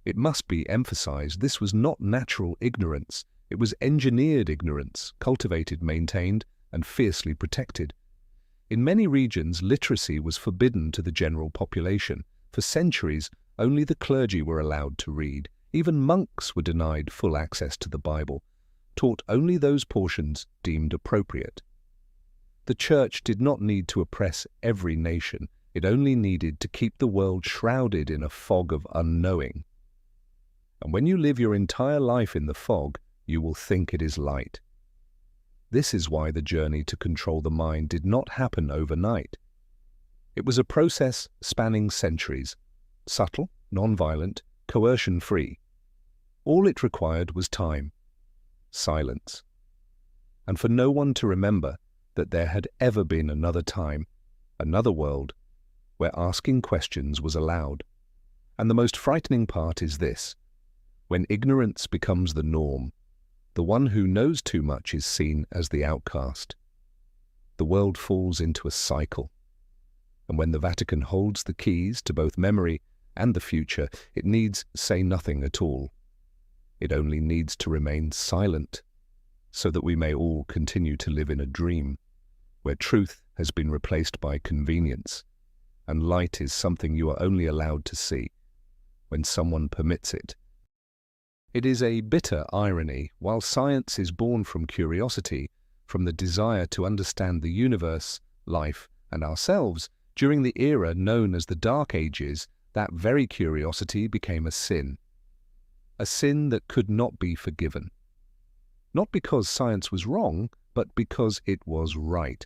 It must be emphasized this was not natural ignorance. It was engineered ignorance, cultivated, maintained, and fiercely protected. In many regions, literacy was forbidden to the general population. For centuries, only the clergy were allowed to read. Even monks were denied full access to the Bible, taught only those portions deemed appropriate. The Church did not need to oppress every nation. It only needed to keep the world shrouded in a fog of unknowing. And when you live your entire life in the fog, you will think it is light. This is why the journey to control the mind did not happen overnight. It was a process spanning centuries, subtle, non-violent, coercion-free. All it required was time, silence, and for no one to remember that there had ever been another time, another world, where asking questions was allowed. And the most frightening part is this: when ignorance becomes the norm, the one who knows too much is seen as the outcast. The world falls into a cycle, and when the Vatican holds the keys to both memory and the future, it needs say nothing at all. It only needs to remain silent, so that we may all continue to live in a dream, where truth has been replaced by convenience, and light is something you are only allowed to see when someone permits it. It is a bitter irony. While science is born from curiosity, from the desire to understand the universe, life, and ourselves, during the era known as the Dark Ages, that very curiosity became a sin that could not be forgiven. Not because science was wrong, but because it was right.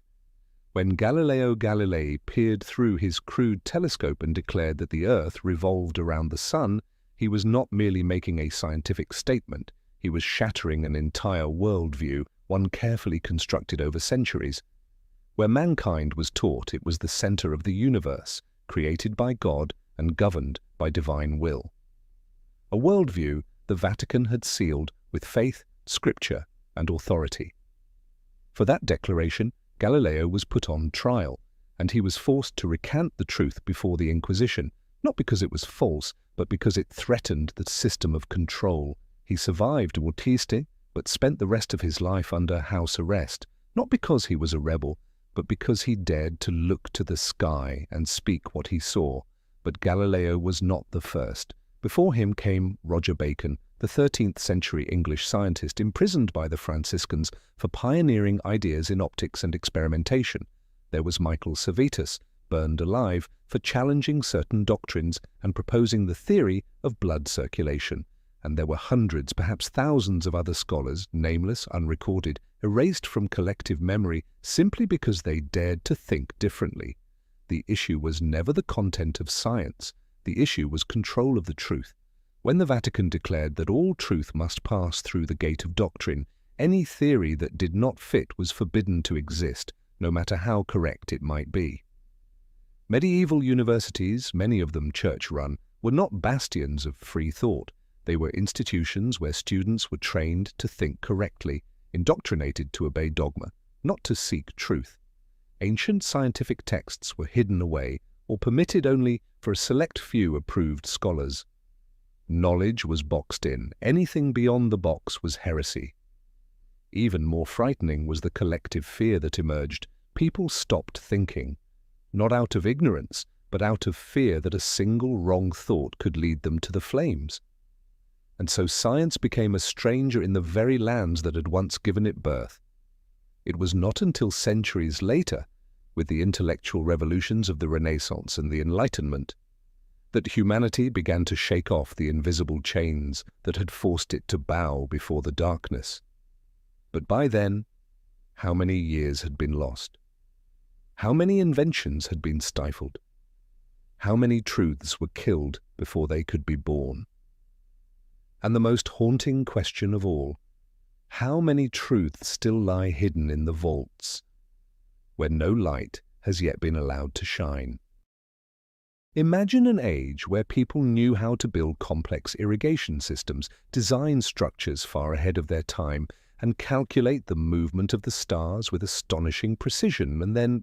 When Galileo Galilei peered through his crude telescope and declared that the Earth revolved around the Sun, he was not merely making a scientific statement. He was shattering an entire worldview, one carefully constructed over centuries. Where mankind was taught it was the center of the universe, created by God and governed by divine will. A worldview the Vatican had sealed with faith, scripture, and authority. For that declaration, Galileo was put on trial, and he was forced to recant the truth before the Inquisition, not because it was false, but because it threatened the system of control. He survived Autiste, but spent the rest of his life under house arrest, not because he was a rebel, but because he dared to look to the sky and speak what he saw. But Galileo was not the first. Before him came Roger Bacon, the 13th century English scientist imprisoned by the Franciscans for pioneering ideas in optics and experimentation. There was Michael Servetus, burned alive for challenging certain doctrines and proposing the theory of blood circulation. And there were hundreds, perhaps thousands of other scholars, nameless, unrecorded, erased from collective memory simply because they dared to think differently. The issue was never the content of science. The issue was control of the truth. When the Vatican declared that all truth must pass through the gate of doctrine, any theory that did not fit was forbidden to exist, no matter how correct it might be. Medieval universities, many of them church-run, were not bastions of free thought. They were institutions where students were trained to think correctly, indoctrinated to obey dogma, not to seek truth. Ancient scientific texts were hidden away or permitted only for a select few approved scholars. Knowledge was boxed in. Anything beyond the box was heresy. Even more frightening was the collective fear that emerged. People stopped thinking, not out of ignorance, but out of fear that a single wrong thought could lead them to the flames. And so science became a stranger in the very lands that had once given it birth. It was not until centuries later, with the intellectual revolutions of the Renaissance and the Enlightenment, that humanity began to shake off the invisible chains that had forced it to bow before the darkness. But by then, how many years had been lost? How many inventions had been stifled? How many truths were killed before they could be born? And the most haunting question of all, how many truths still lie hidden in the vaults, where no light has yet been allowed to shine? Imagine an age where people knew how to build complex irrigation systems, design structures far ahead of their time, and calculate the movement of the stars with astonishing precision, and then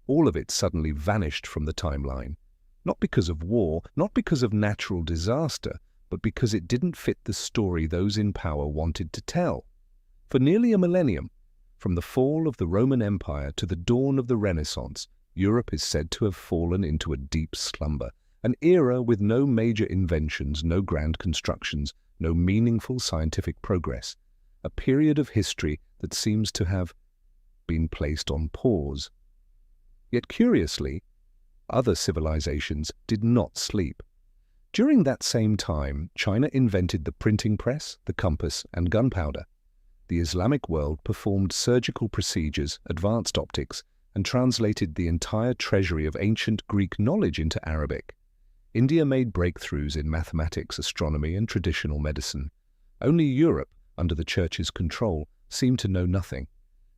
all of it suddenly vanished from the timeline. Not because of war, not because of natural disaster, but because it didn't fit the story those in power wanted to tell. For nearly a millennium, from the fall of the Roman Empire to the dawn of the Renaissance, Europe is said to have fallen into a deep slumber, an era with no major inventions, no grand constructions, no meaningful scientific progress, a period of history that seems to have been placed on pause. Yet curiously, other civilizations did not sleep. During that same time, China invented the printing press, the compass, and gunpowder. The Islamic world performed surgical procedures, advanced optics, and translated the entire treasury of ancient Greek knowledge into Arabic. India made breakthroughs in mathematics, astronomy, and traditional medicine. Only Europe, under the Church's control, seemed to know nothing.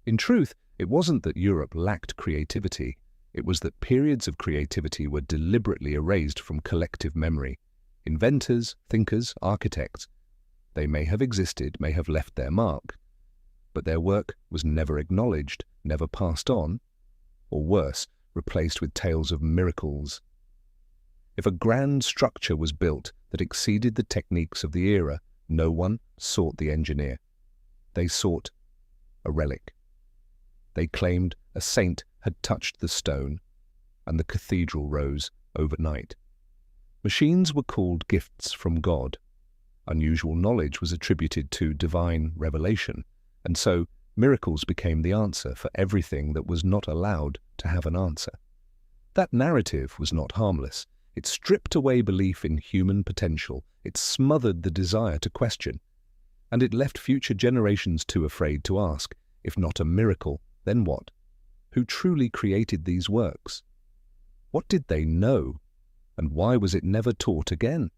In truth, it wasn't that Europe lacked creativity. It was that periods of creativity were deliberately erased from collective memory. Inventors, thinkers, architects, they may have existed, may have left their mark, but their work was never acknowledged, never passed on, or worse, replaced with tales of miracles. If a grand structure was built that exceeded the techniques of the era, no one sought the engineer. They sought a relic. They claimed a saint had touched the stone, and the cathedral rose overnight. Machines were called gifts from God. Unusual knowledge was attributed to divine revelation, and so miracles became the answer for everything that was not allowed to have an answer. That narrative was not harmless. It stripped away belief in human potential. It smothered the desire to question. And it left future generations too afraid to ask, if not a miracle, then what? Who truly created these works? What did they know? And why was it never taught again?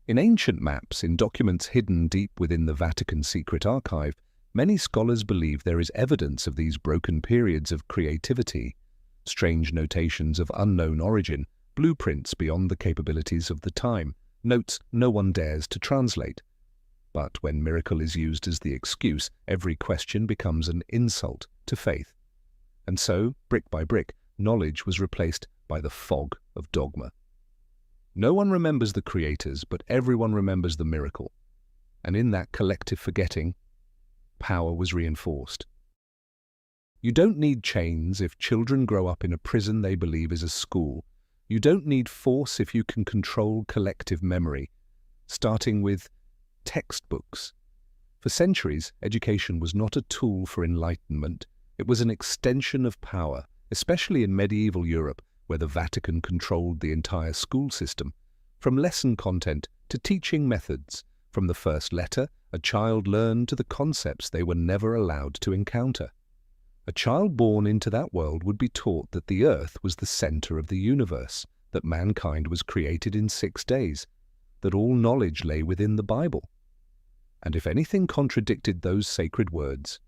In ancient maps, in documents hidden deep within the Vatican secret archive, many scholars believe there is evidence of these broken periods of creativity, strange notations of unknown origin, blueprints beyond the capabilities of the time, notes no one dares to translate. But when miracle is used as the excuse, every question becomes an insult to faith. And so, brick by brick, knowledge was replaced by the fog of dogma. No one remembers the creators, but everyone remembers the miracle. And in that collective forgetting, power was reinforced. You don't need chains if children grow up in a prison they believe is a school. You don't need force if you can control collective memory, starting with textbooks. For centuries, education was not a tool for enlightenment. It was an extension of power, especially in medieval Europe, where the Vatican controlled the entire school system. From lesson content to teaching methods, from the first letter, a child learned to the concepts they were never allowed to encounter. A child born into that world would be taught that the earth was the center of the universe, that mankind was created in 6 days. that all knowledge lay within the Bible. And if anything contradicted those sacred words,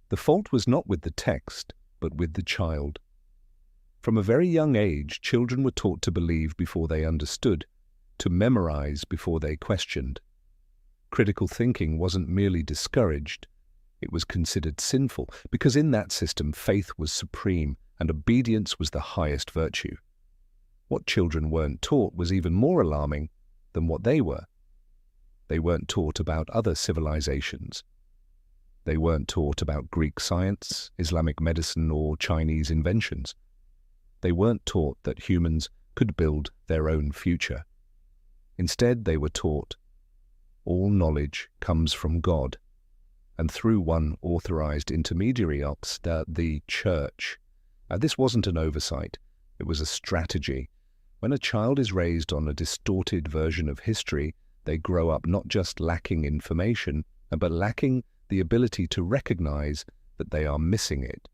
the fault was not with the text, but with the child. From a very young age, children were taught to believe before they understood, to memorize before they questioned. Critical thinking wasn't merely discouraged, it was considered sinful, because in that system faith was supreme and obedience was the highest virtue. What children weren't taught was even more alarming than what they were. They weren't taught about other civilizations. They weren't taught about Greek science, Islamic medicine, or Chinese inventions. They weren't taught that humans could build their own future. Instead, they were taught, all knowledge comes from God, and through one authorized intermediary, the Church. This wasn't an oversight, it was a strategy. When a child is raised on a distorted version of history, they grow up not just lacking information, but lacking the ability to recognize that they are missing it.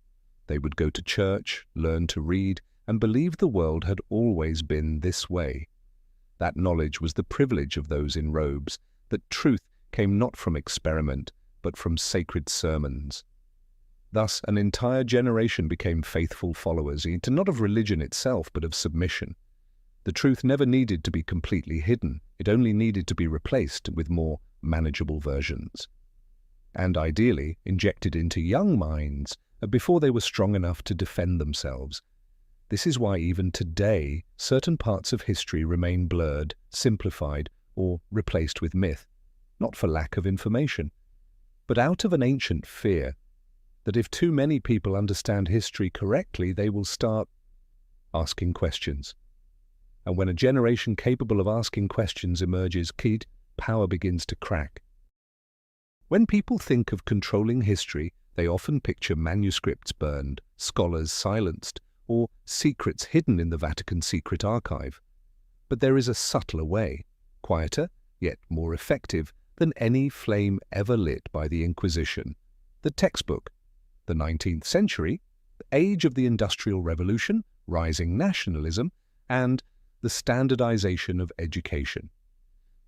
They would go to church, learn to read, and believe the world had always been this way. That knowledge was the privilege of those in robes, that truth came not from experiment, but from sacred sermons. Thus, an entire generation became faithful followers, not of religion itself, but of submission. The truth never needed to be completely hidden, it only needed to be replaced with more manageable versions. And ideally, injected into young minds before they were strong enough to defend themselves. This is why even today, certain parts of history remain blurred, simplified, or replaced with myth, not for lack of information, but out of an ancient fear that if too many people understand history correctly, they will start asking questions. And when a generation capable of asking questions emerges, power begins to crack. When people think of controlling history, they often picture manuscripts burned, scholars silenced, or secrets hidden in the Vatican secret archive. But there is a subtler way, quieter, yet more effective than any flame ever lit by the Inquisition. The textbook, the 19th century, the age of the Industrial Revolution, rising nationalism, and the standardization of education.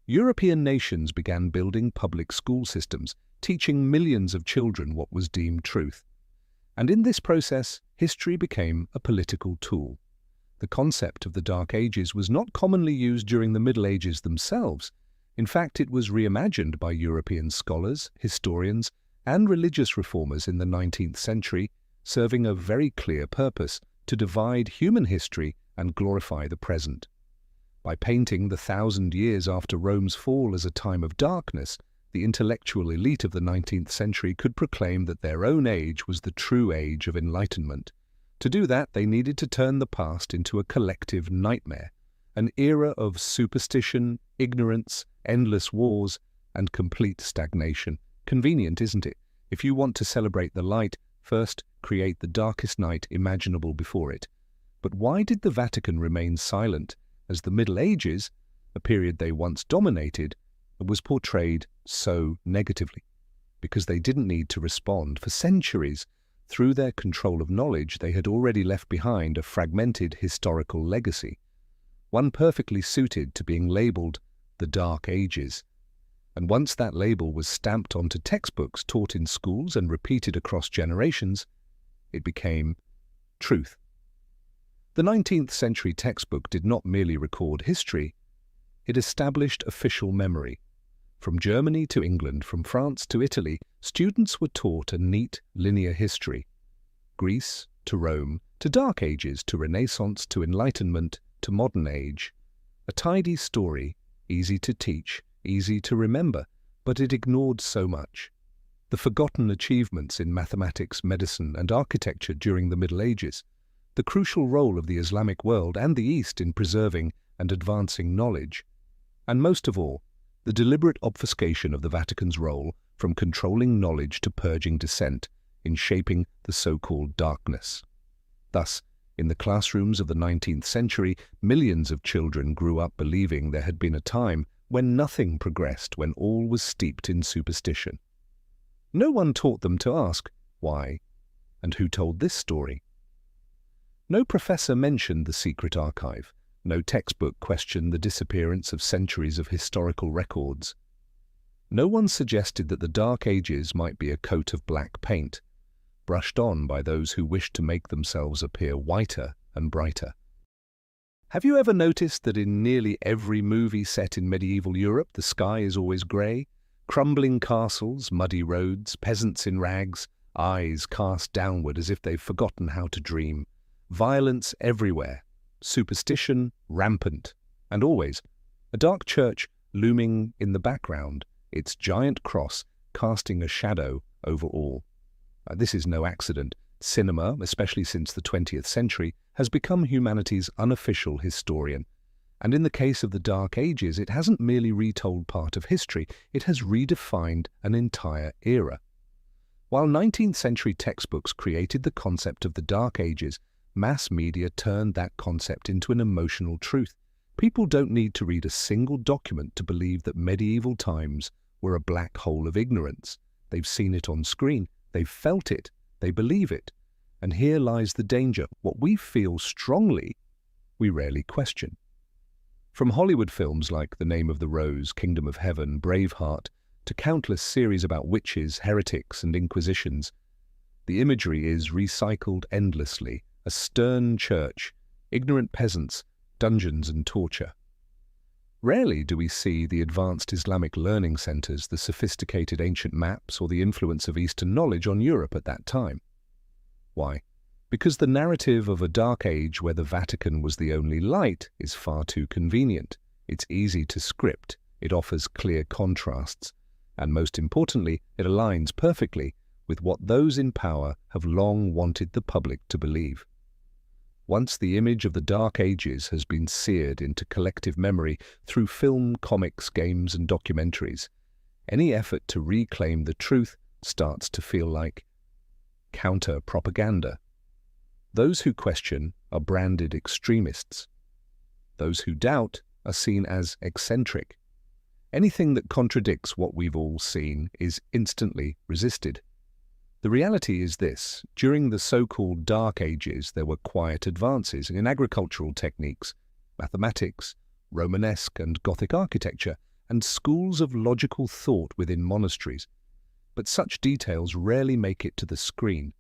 European nations began building public school systems, teaching millions of children what was deemed truth. And in this process, history became a political tool. The concept of the Dark Ages was not commonly used during the Middle Ages themselves. In fact, it was reimagined by European scholars, historians, and religious reformers in the 19th century, serving a very clear purpose: to divide human history and glorify the present. By painting the 1,000 years after Rome's fall as a time of darkness, the intellectual elite of the 19th century could proclaim that their own age was the true age of enlightenment. To do that, they needed to turn the past into a collective nightmare, an era of superstition, ignorance, endless wars, and complete stagnation. Convenient, isn't it? If you want to celebrate the light, first create the darkest night imaginable before it. But why did the Vatican remain silent as the Middle Ages, a period they once dominated, was portrayed so negatively? Because they didn't need to respond. For centuries, through their control of knowledge, they had already left behind a fragmented historical legacy, one perfectly suited to being labeled the Dark Ages. And once that label was stamped onto textbooks taught in schools and repeated across generations, it became truth. The 19th century textbook did not merely record history, it established official memory. From Germany to England, from France to Italy, students were taught a neat, linear history. Greece to Rome, to Dark Ages, to Renaissance, to Enlightenment, to modern age. A tidy story, easy to teach, easy to remember, but it ignored so much. The forgotten achievements in mathematics, medicine, and architecture during the Middle Ages, the crucial role of the Islamic world and the East in preserving and advancing knowledge, and most of all, the deliberate obfuscation of the Vatican's role from controlling knowledge to purging dissent in shaping the so-called darkness. Thus, in the classrooms of the 19th century, millions of children grew up believing there had been a time when nothing progressed, when all was steeped in superstition. No one taught them to ask, why, and who told this story? No professor mentioned the secret archive. No textbook questioned the disappearance of centuries of historical records. No one suggested that the Dark Ages might be a coat of black paint, brushed on by those who wished to make themselves appear whiter and brighter. Have you ever noticed that in nearly every movie set in medieval Europe, the sky is always grey? Crumbling castles, muddy roads, peasants in rags, eyes cast downward as if they've forgotten how to dream. Violence everywhere, superstition rampant, and always a dark church looming in the background, its giant cross casting a shadow over all. This is no accident. Cinema, especially since the 20th century, has become humanity's unofficial historian. And in the case of the Dark Ages, it hasn't merely retold part of history, it has redefined an entire era. While 19th century textbooks created the concept of the Dark Ages, mass media turned that concept into an emotional truth. People don't need to read a single document to believe that medieval times were a black hole of ignorance. They've seen it on screen, they've felt it, they believe it. And here lies the danger. What we feel strongly, we rarely question. From Hollywood films like The Name of the Rose, Kingdom of Heaven, Braveheart, to countless series about witches, heretics, and inquisitions, the imagery is recycled endlessly. A stern church, ignorant peasants, dungeons and torture. Rarely do we see the advanced Islamic learning centers, the sophisticated ancient maps, or the influence of Eastern knowledge on Europe at that time. Why? Because the narrative of a dark age where the Vatican was the only light is far too convenient. It's easy to script, it offers clear contrasts, and most importantly, it aligns perfectly with what those in power have long wanted the public to believe. Once the image of the Dark Ages has been seared into collective memory through film, comics, games, and documentaries, any effort to reclaim the truth starts to feel like counter-propaganda. Those who question are branded extremists. Those who doubt are seen as eccentric. Anything that contradicts what we've all seen is instantly resisted. The reality is this: during the so-called Dark Ages, there were quiet advances in agricultural techniques, mathematics, Romanesque and Gothic architecture, and schools of logical thought within monasteries. But such details rarely make it to the screen.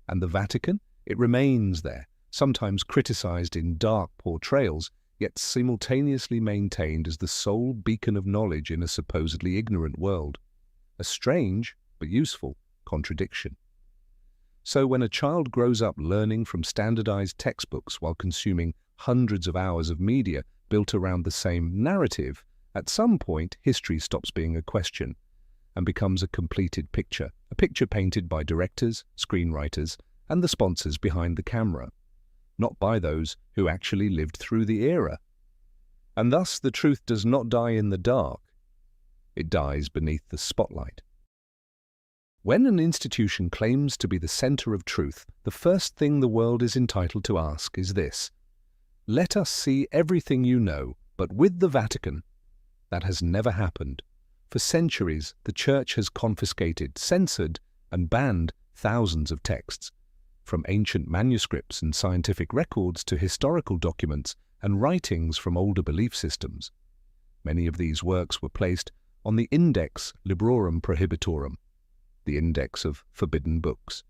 And the Vatican? It remains there, sometimes criticized in dark portrayals, yet simultaneously maintained as the sole beacon of knowledge in a supposedly ignorant world. A strange, but useful, contradiction. So when a child grows up learning from standardized textbooks while consuming hundreds of hours of media built around the same narrative, at some point history stops being a question and becomes a completed picture, a picture painted by directors, screenwriters, and the sponsors behind the camera, not by those who actually lived through the era. And thus the truth does not die in the dark, it dies beneath the spotlight. When an institution claims to be the center of truth, the first thing the world is entitled to ask is this: let us see everything you know, but with the Vatican. That has never happened. For centuries, the Church has confiscated, censored, and banned thousands of texts, from ancient manuscripts and scientific records to historical documents and writings from older belief systems. Many of these works were placed on the Index Librorum Prohibitorum, the Index of Forbidden Books,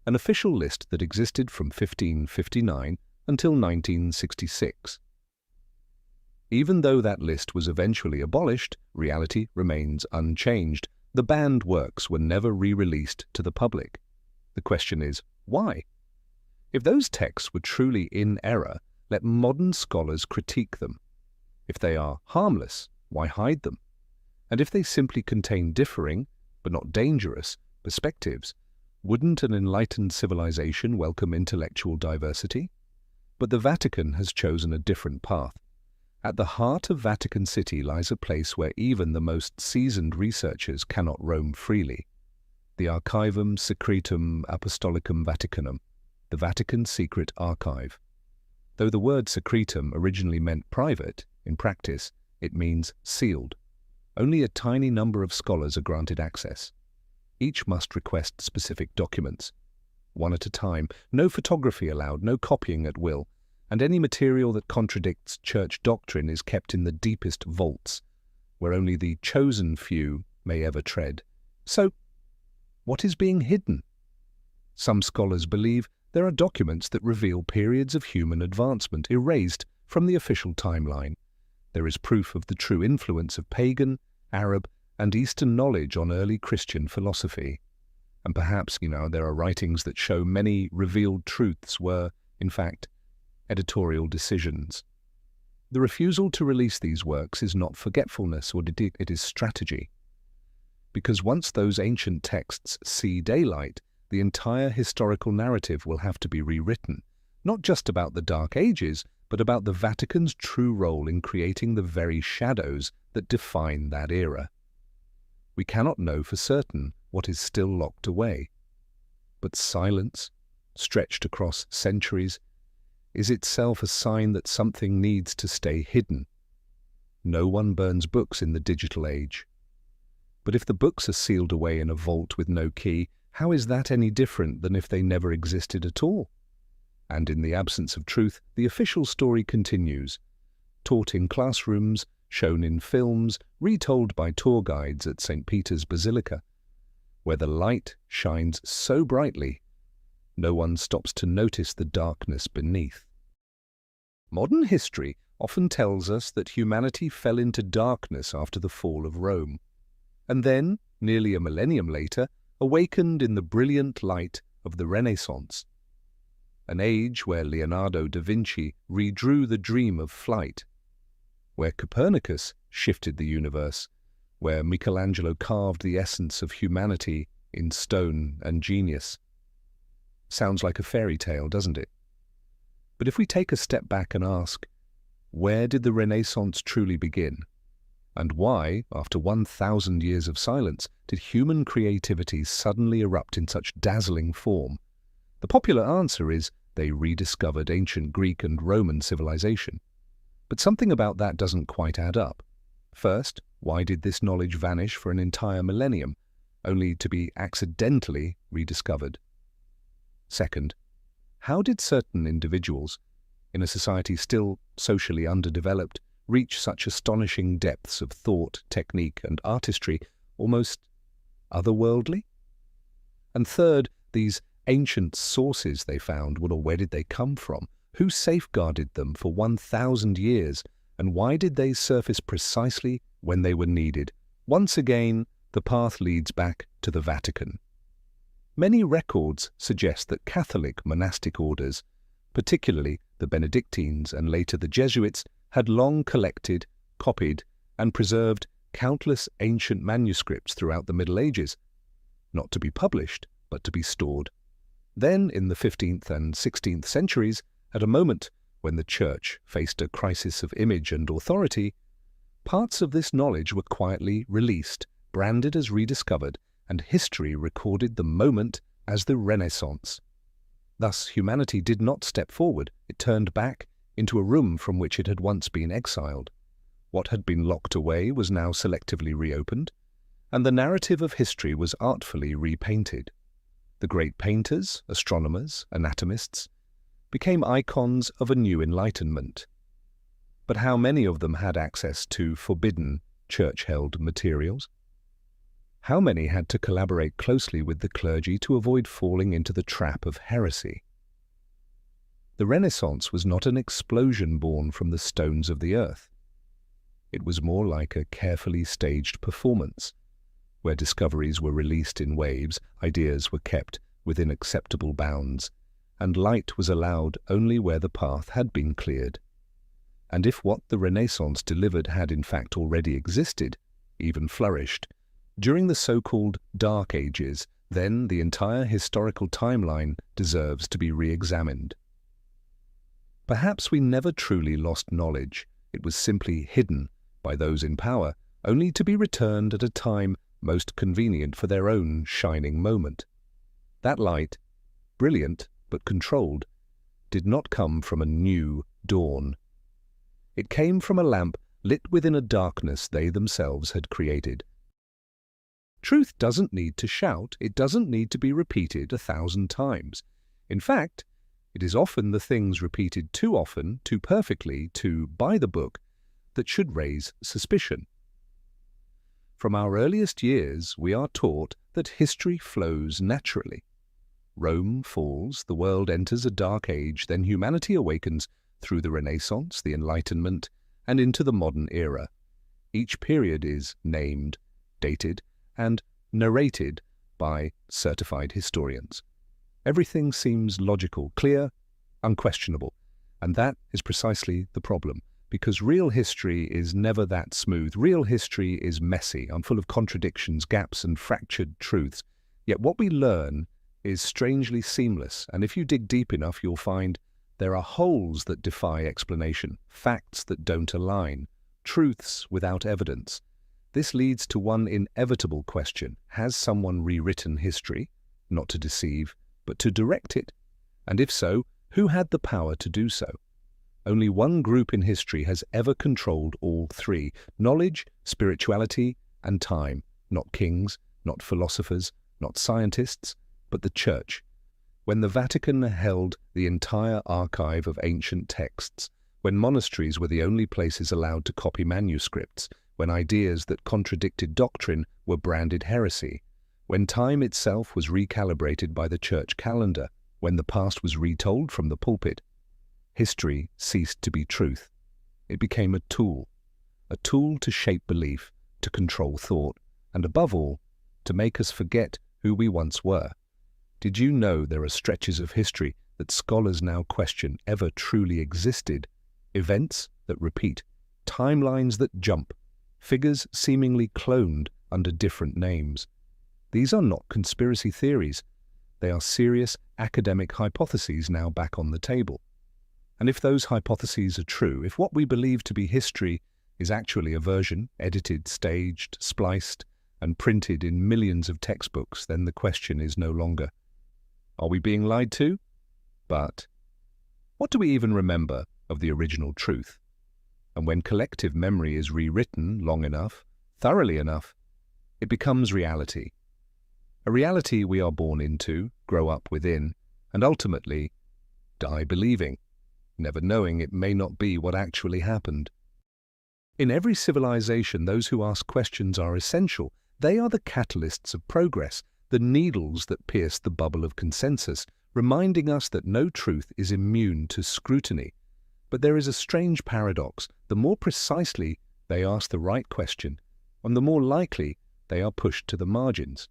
an official list that existed from 1559 until 1966. Even though that list was eventually abolished, reality remains unchanged. The banned works were never re-released to the public. The question is, why? If those texts were truly in error, let modern scholars critique them. If they are harmless, why hide them? And if they simply contain differing, but not dangerous, perspectives, wouldn't an enlightened civilization welcome intellectual diversity? But the Vatican has chosen a different path. At the heart of Vatican City lies a place where even the most seasoned researchers cannot roam freely. The Archivum Secretum Apostolicum Vaticanum, the Vatican Secret Archive. Though the word secretum originally meant private, in practice it means sealed. Only a tiny number of scholars are granted access. Each must request specific documents, one at a time, no photography allowed, no copying at will, and any material that contradicts church doctrine is kept in the deepest vaults, where only the chosen few may ever tread. So, what is being hidden? Some scholars believe there are documents that reveal periods of human advancement erased from the official timeline. There is proof of the true influence of pagan, Arab, and Eastern knowledge on early Christian philosophy. And perhaps, there are writings that show many revealed truths were, in fact, editorial decisions. The refusal to release these works is not forgetfulness, or it is strategy. Because once those ancient texts see daylight, the entire historical narrative will have to be rewritten, not just about the Dark Ages, but about the Vatican's true role in creating the very shadows that define that era. We cannot know for certain what is still locked away. But silence, stretched across centuries, is itself a sign that something needs to stay hidden. No one burns books in the digital age. But if the books are sealed away in a vault with no key, how is that any different than if they never existed at all? And in the absence of truth, the official story continues, taught in classrooms, shown in films, retold by tour guides at St. Peter's Basilica, where the light shines so brightly, no one stops to notice the darkness beneath. Modern history often tells us that humanity fell into darkness after the fall of Rome, and then, nearly a millennium later, awakened in the brilliant light of the Renaissance, an age where Leonardo da Vinci redrew the dream of flight, where Copernicus shifted the universe, where Michelangelo carved the essence of humanity in stone and genius. Sounds like a fairy tale, doesn't it? But if we take a step back and ask, where did the Renaissance truly begin? And why, after 1,000 years of silence, did human creativity suddenly erupt in such dazzling form? The popular answer is they rediscovered ancient Greek and Roman civilization. But something about that doesn't quite add up. First, why did this knowledge vanish for an entire millennium, only to be accidentally rediscovered? Second, how did certain individuals, in a society still socially underdeveloped, reach such astonishing depths of thought, technique, and artistry, almost otherworldly? And third, these ancient sources they found, well, where did they come from? Who safeguarded them for 1,000 years, and why did they surface precisely when they were needed? Once again, the path leads back to the Vatican. Many records suggest that Catholic monastic orders, particularly the Benedictines and later the Jesuits, had long collected, copied, and preserved countless ancient manuscripts throughout the Middle Ages, not to be published, but to be stored. Then, in the 15th and 16th centuries, at a moment when the Church faced a crisis of image and authority, parts of this knowledge were quietly released, branded as rediscovered, and history recorded the moment as the Renaissance. Thus, humanity did not step forward, it turned back into a room from which it had once been exiled. What had been locked away was now selectively reopened, and the narrative of history was artfully repainted. The great painters, astronomers, anatomists became icons of a new enlightenment. But how many of them had access to forbidden, church-held materials? How many had to collaborate closely with the clergy to avoid falling into the trap of heresy? The Renaissance was not an explosion born from the stones of the earth. It was more like a carefully staged performance, where discoveries were released in waves, ideas were kept within acceptable bounds, and light was allowed only where the path had been cleared. And if what the Renaissance delivered had in fact already existed, even flourished, during the so-called Dark Ages, then the entire historical timeline deserves to be re-examined. Perhaps we never truly lost knowledge. It was simply hidden by those in power, only to be returned at a time most convenient for their own shining moment. That light, brilliant but controlled, did not come from a new dawn. It came from a lamp lit within a darkness they themselves had created. Truth doesn't need to shout, it doesn't need to be repeated 1,000 times. In fact, It is often the things repeated too often, too perfectly, too by the book, that should raise suspicion. From our earliest years, we are taught that history flows naturally. Rome falls, the world enters a dark age, then humanity awakens through the Renaissance, the Enlightenment, and into the modern era. Each period is named, dated, and narrated by certified historians. Everything seems logical, clear, unquestionable, and that is precisely the problem, because real history is never that smooth. Real history is messy and full of contradictions, gaps, and fractured truths. Yet what we learn is strangely seamless, and if you dig deep enough, you'll find there are holes that defy explanation, facts that don't align, truths without evidence. This leads to one inevitable question: has someone rewritten history, not to deceive, but to direct it? And if so, who had the power to do so? Only one group in history has ever controlled all three: knowledge, spirituality, and time. Not kings, not philosophers, not scientists, but the Church. When the Vatican held the entire archive of ancient texts, when monasteries were the only places allowed to copy manuscripts, when ideas that contradicted doctrine were branded heresy, when time itself was recalibrated by the church calendar, when the past was retold from the pulpit, history ceased to be truth. It became a tool to shape belief, to control thought, and above all, to make us forget who we once were. Did you know there are stretches of history that scholars now question ever truly existed? Events that repeat, timelines that jump, figures seemingly cloned under different names. These are not conspiracy theories. They are serious academic hypotheses now back on the table. And if those hypotheses are true, if what we believe to be history is actually a version, edited, staged, spliced, and printed in millions of textbooks, then the question is no longer, are we being lied to? But what do we even remember of the original truth? And when collective memory is rewritten long enough, thoroughly enough, it becomes reality. A reality we are born into, grow up within, and ultimately die believing, never knowing it may not be what actually happened. In every civilization, those who ask questions are essential. They are the catalysts of progress, the needles that pierce the bubble of consensus, reminding us that no truth is immune to scrutiny. But there is a strange paradox. The more precisely they ask the right question, and the more likely they are pushed to the margins.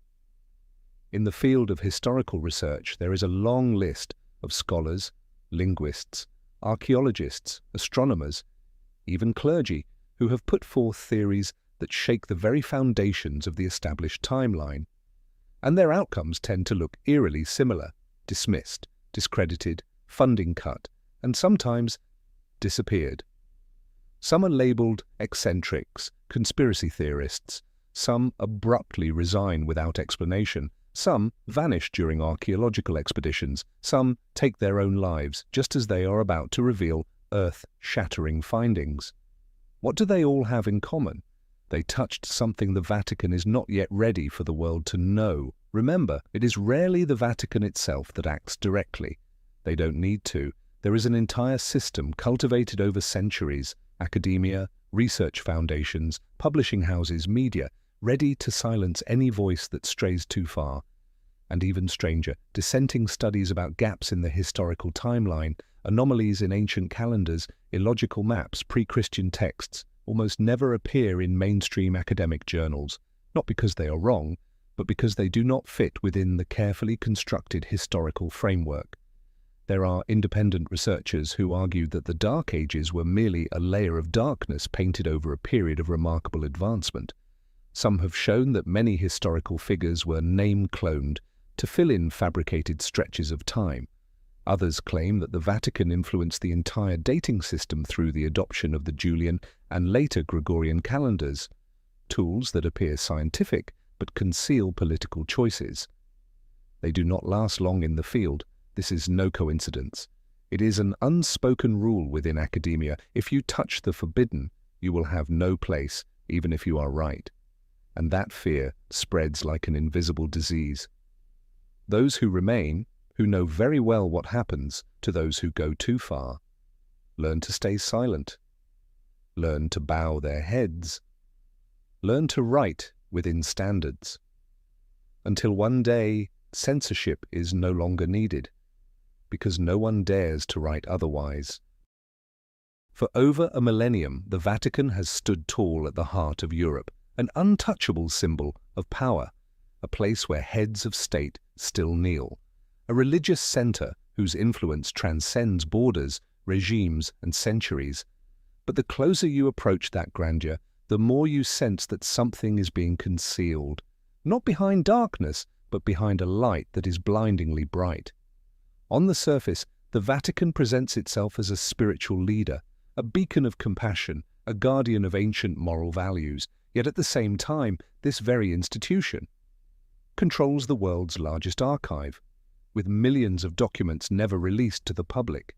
In the field of historical research, there is a long list of scholars, linguists, archaeologists, astronomers, even clergy, who have put forth theories that shake the very foundations of the established timeline. And their outcomes tend to look eerily similar: dismissed, discredited, funding cut, and sometimes disappeared. Some are labeled eccentrics, conspiracy theorists. Some abruptly resign without explanation. Some vanish during archaeological expeditions. Some take their own lives just as they are about to reveal earth-shattering findings. What do they all have in common? They touched something the Vatican is not yet ready for the world to know. Remember, it is rarely the Vatican itself that acts directly. They don't need to. There is an entire system cultivated over centuries: academia, research foundations, publishing houses, media, ready to silence any voice that strays too far. And even stranger, dissenting studies about gaps in the historical timeline, anomalies in ancient calendars, illogical maps, pre-Christian texts, almost never appear in mainstream academic journals, not because they are wrong, but because they do not fit within the carefully constructed historical framework. There are independent researchers who argue that the Dark Ages were merely a layer of darkness painted over a period of remarkable advancement. Some have shown that many historical figures were name-cloned to fill in fabricated stretches of time. Others claim that the Vatican influenced the entire dating system through the adoption of the Julian and later Gregorian calendars, tools that appear scientific but conceal political choices. They do not last long in the field. This is no coincidence. It is an unspoken rule within academia: if you touch the forbidden, you will have no place, even if you are right. And that fear spreads like an invisible disease. Those who remain, who know very well what happens to those who go too far, learn to stay silent, learn to bow their heads, learn to write within standards, until one day censorship is no longer needed, because no one dares to write otherwise. For over a millennium, the Vatican has stood tall at the heart of Europe, an untouchable symbol of power, a place where heads of state still kneel, a religious center whose influence transcends borders, regimes, and centuries. But the closer you approach that grandeur, the more you sense that something is being concealed, not behind darkness, but behind a light that is blindingly bright. On the surface, the Vatican presents itself as a spiritual leader, a beacon of compassion, a guardian of ancient moral values, yet at the same time, this very institution controls the world's largest archive, with millions of documents never released to the public,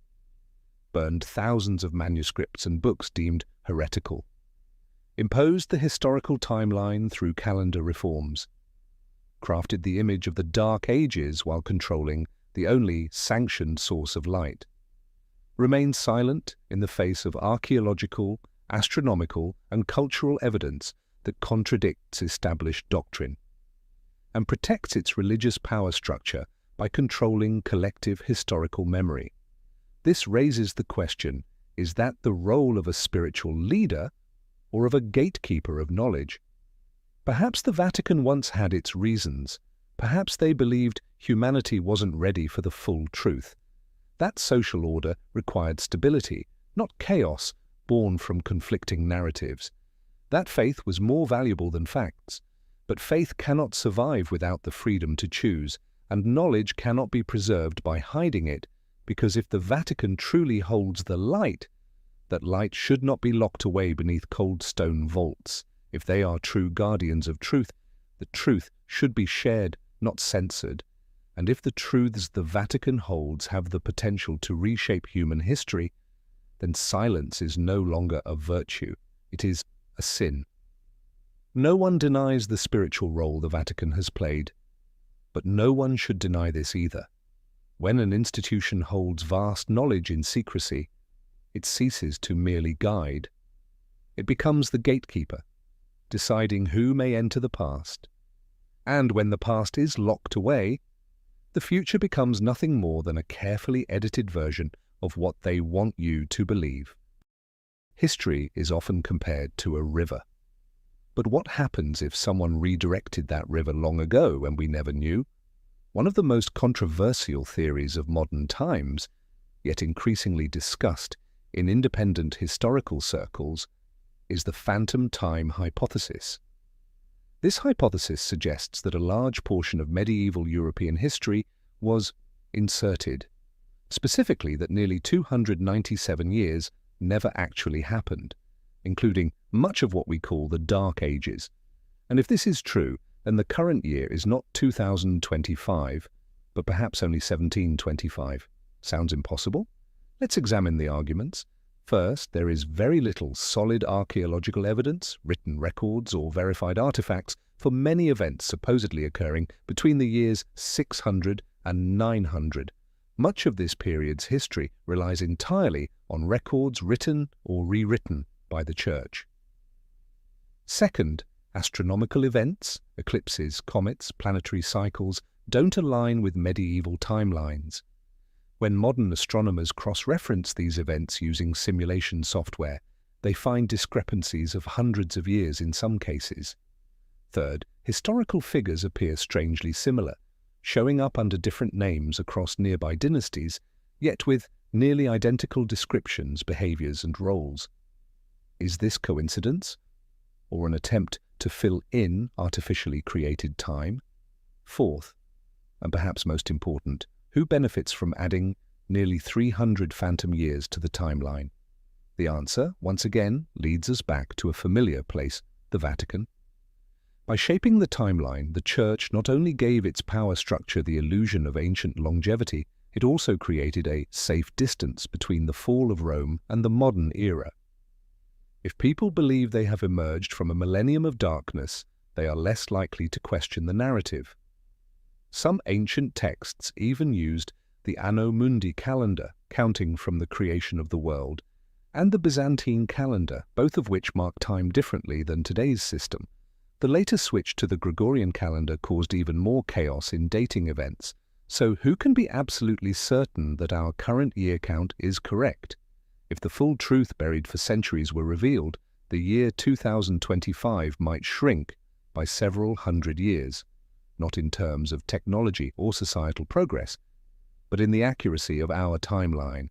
burned thousands of manuscripts and books deemed heretical, imposed the historical timeline through calendar reforms, crafted the image of the Dark Ages while controlling the only sanctioned source of light, remained silent in the face of archaeological, astronomical, and cultural evidence that contradicts established doctrine, and protects its religious power structure by controlling collective historical memory. This raises the question, is that the role of a spiritual leader or of a gatekeeper of knowledge? Perhaps the Vatican once had its reasons. Perhaps they believed humanity wasn't ready for the full truth. That social order required stability, not chaos born from conflicting narratives. That faith was more valuable than facts. But faith cannot survive without the freedom to choose, and knowledge cannot be preserved by hiding it, because if the Vatican truly holds the light, that light should not be locked away beneath cold stone vaults. If they are true guardians of truth, the truth should be shared, not censored. And if the truths the Vatican holds have the potential to reshape human history, then silence is no longer a virtue, it is a sin. No one denies the spiritual role the Vatican has played, but no one should deny this either. When an institution holds vast knowledge in secrecy, it ceases to merely guide. It becomes the gatekeeper, deciding who may enter the past. And when the past is locked away, the future becomes nothing more than a carefully edited version of what they want you to believe. History is often compared to a river. But what happens if someone redirected that river long ago and we never knew? One of the most controversial theories of modern times, yet increasingly discussed in independent historical circles, is the phantom time hypothesis. This hypothesis suggests that a large portion of medieval European history was inserted, specifically that nearly 297 years never actually happened, including much of what we call the Dark Ages. And if this is true, then the current year is not 2025, but perhaps only 1725. Sounds impossible? Let's examine the arguments. First, there is very little solid archaeological evidence, written records, or verified artifacts for many events supposedly occurring between the years 600 and 900. Much of this period's history relies entirely on records written or rewritten by the Church. Second, astronomical events, eclipses, comets, planetary cycles, don't align with medieval timelines. When modern astronomers cross-reference these events using simulation software, they find discrepancies of hundreds of years in some cases. Third, historical figures appear strangely similar, showing up under different names across nearby dynasties, yet with nearly identical descriptions, behaviors, and roles. Is this coincidence, or an attempt to fill in artificially created time? Fourth, and perhaps most important, who benefits from adding nearly 300 phantom years to the timeline? The answer, once again, leads us back to a familiar place, the Vatican. By shaping the timeline, the Church not only gave its power structure the illusion of ancient longevity, it also created a safe distance between the fall of Rome and the modern era. If people believe they have emerged from a millennium of darkness, they are less likely to question the narrative. Some ancient texts even used the Anno Mundi calendar, counting from the creation of the world, and the Byzantine calendar, both of which mark time differently than today's system. The later switch to the Gregorian calendar caused even more chaos in dating events. So who can be absolutely certain that our current year count is correct? If the full truth buried for centuries were revealed, the year 2025 might shrink by several hundred years, not in terms of technology or societal progress, but in the accuracy of our timeline.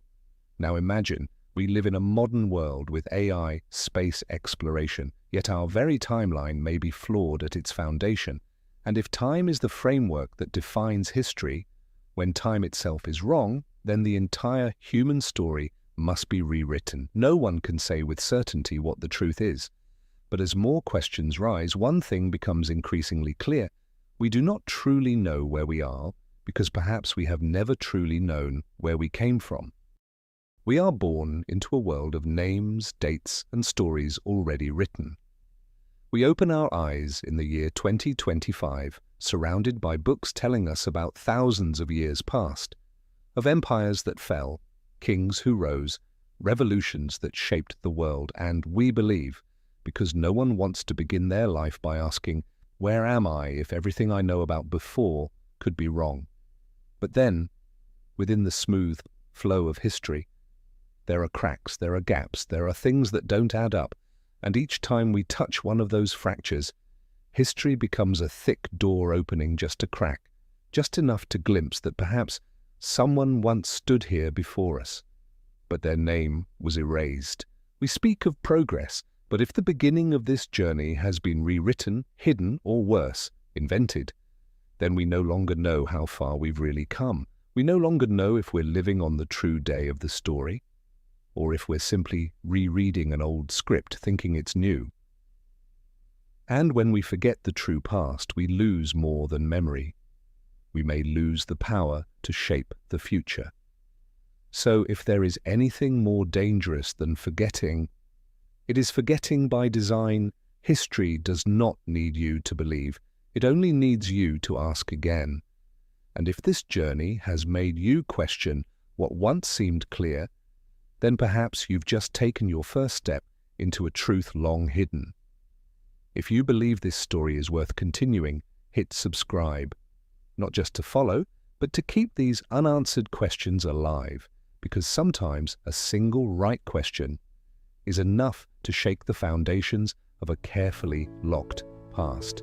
Now imagine, we live in a modern world with AI, space exploration, yet our very timeline may be flawed at its foundation. And if time is the framework that defines history, when time itself is wrong, then the entire human story must be rewritten. No one can say with certainty what the truth is. But as more questions rise, one thing becomes increasingly clear. We do not truly know where we are, because perhaps we have never truly known where we came from. We are born into a world of names, dates, and stories already written. We open our eyes in the year 2025, surrounded by books telling us about thousands of years past, of empires that fell, kings who rose, revolutions that shaped the world, and we believe, because no one wants to begin their life by asking, where am I if everything I know about before could be wrong? But then, within the smooth flow of history, there are cracks, there are gaps, there are things that don't add up, and each time we touch one of those fractures, history becomes a thick door opening just a crack, just enough to glimpse that perhaps someone once stood here before us, but their name was erased. We speak of progress, but if the beginning of this journey has been rewritten, hidden, or worse, invented, then we no longer know how far we've really come. We no longer know if we're living on the true day of the story, or if we're simply rereading an old script thinking it's new. And when we forget the true past, we lose more than memory. We may lose the power to shape the future. So if there is anything more dangerous than forgetting, it is forgetting by design. History does not need you to believe. It only needs you to ask again. And if this journey has made you question what once seemed clear, then perhaps you've just taken your first step into a truth long hidden. If you believe this story is worth continuing, hit subscribe, not just to follow, but to keep these unanswered questions alive, because sometimes a single right question is enough to shake the foundations of a carefully locked past.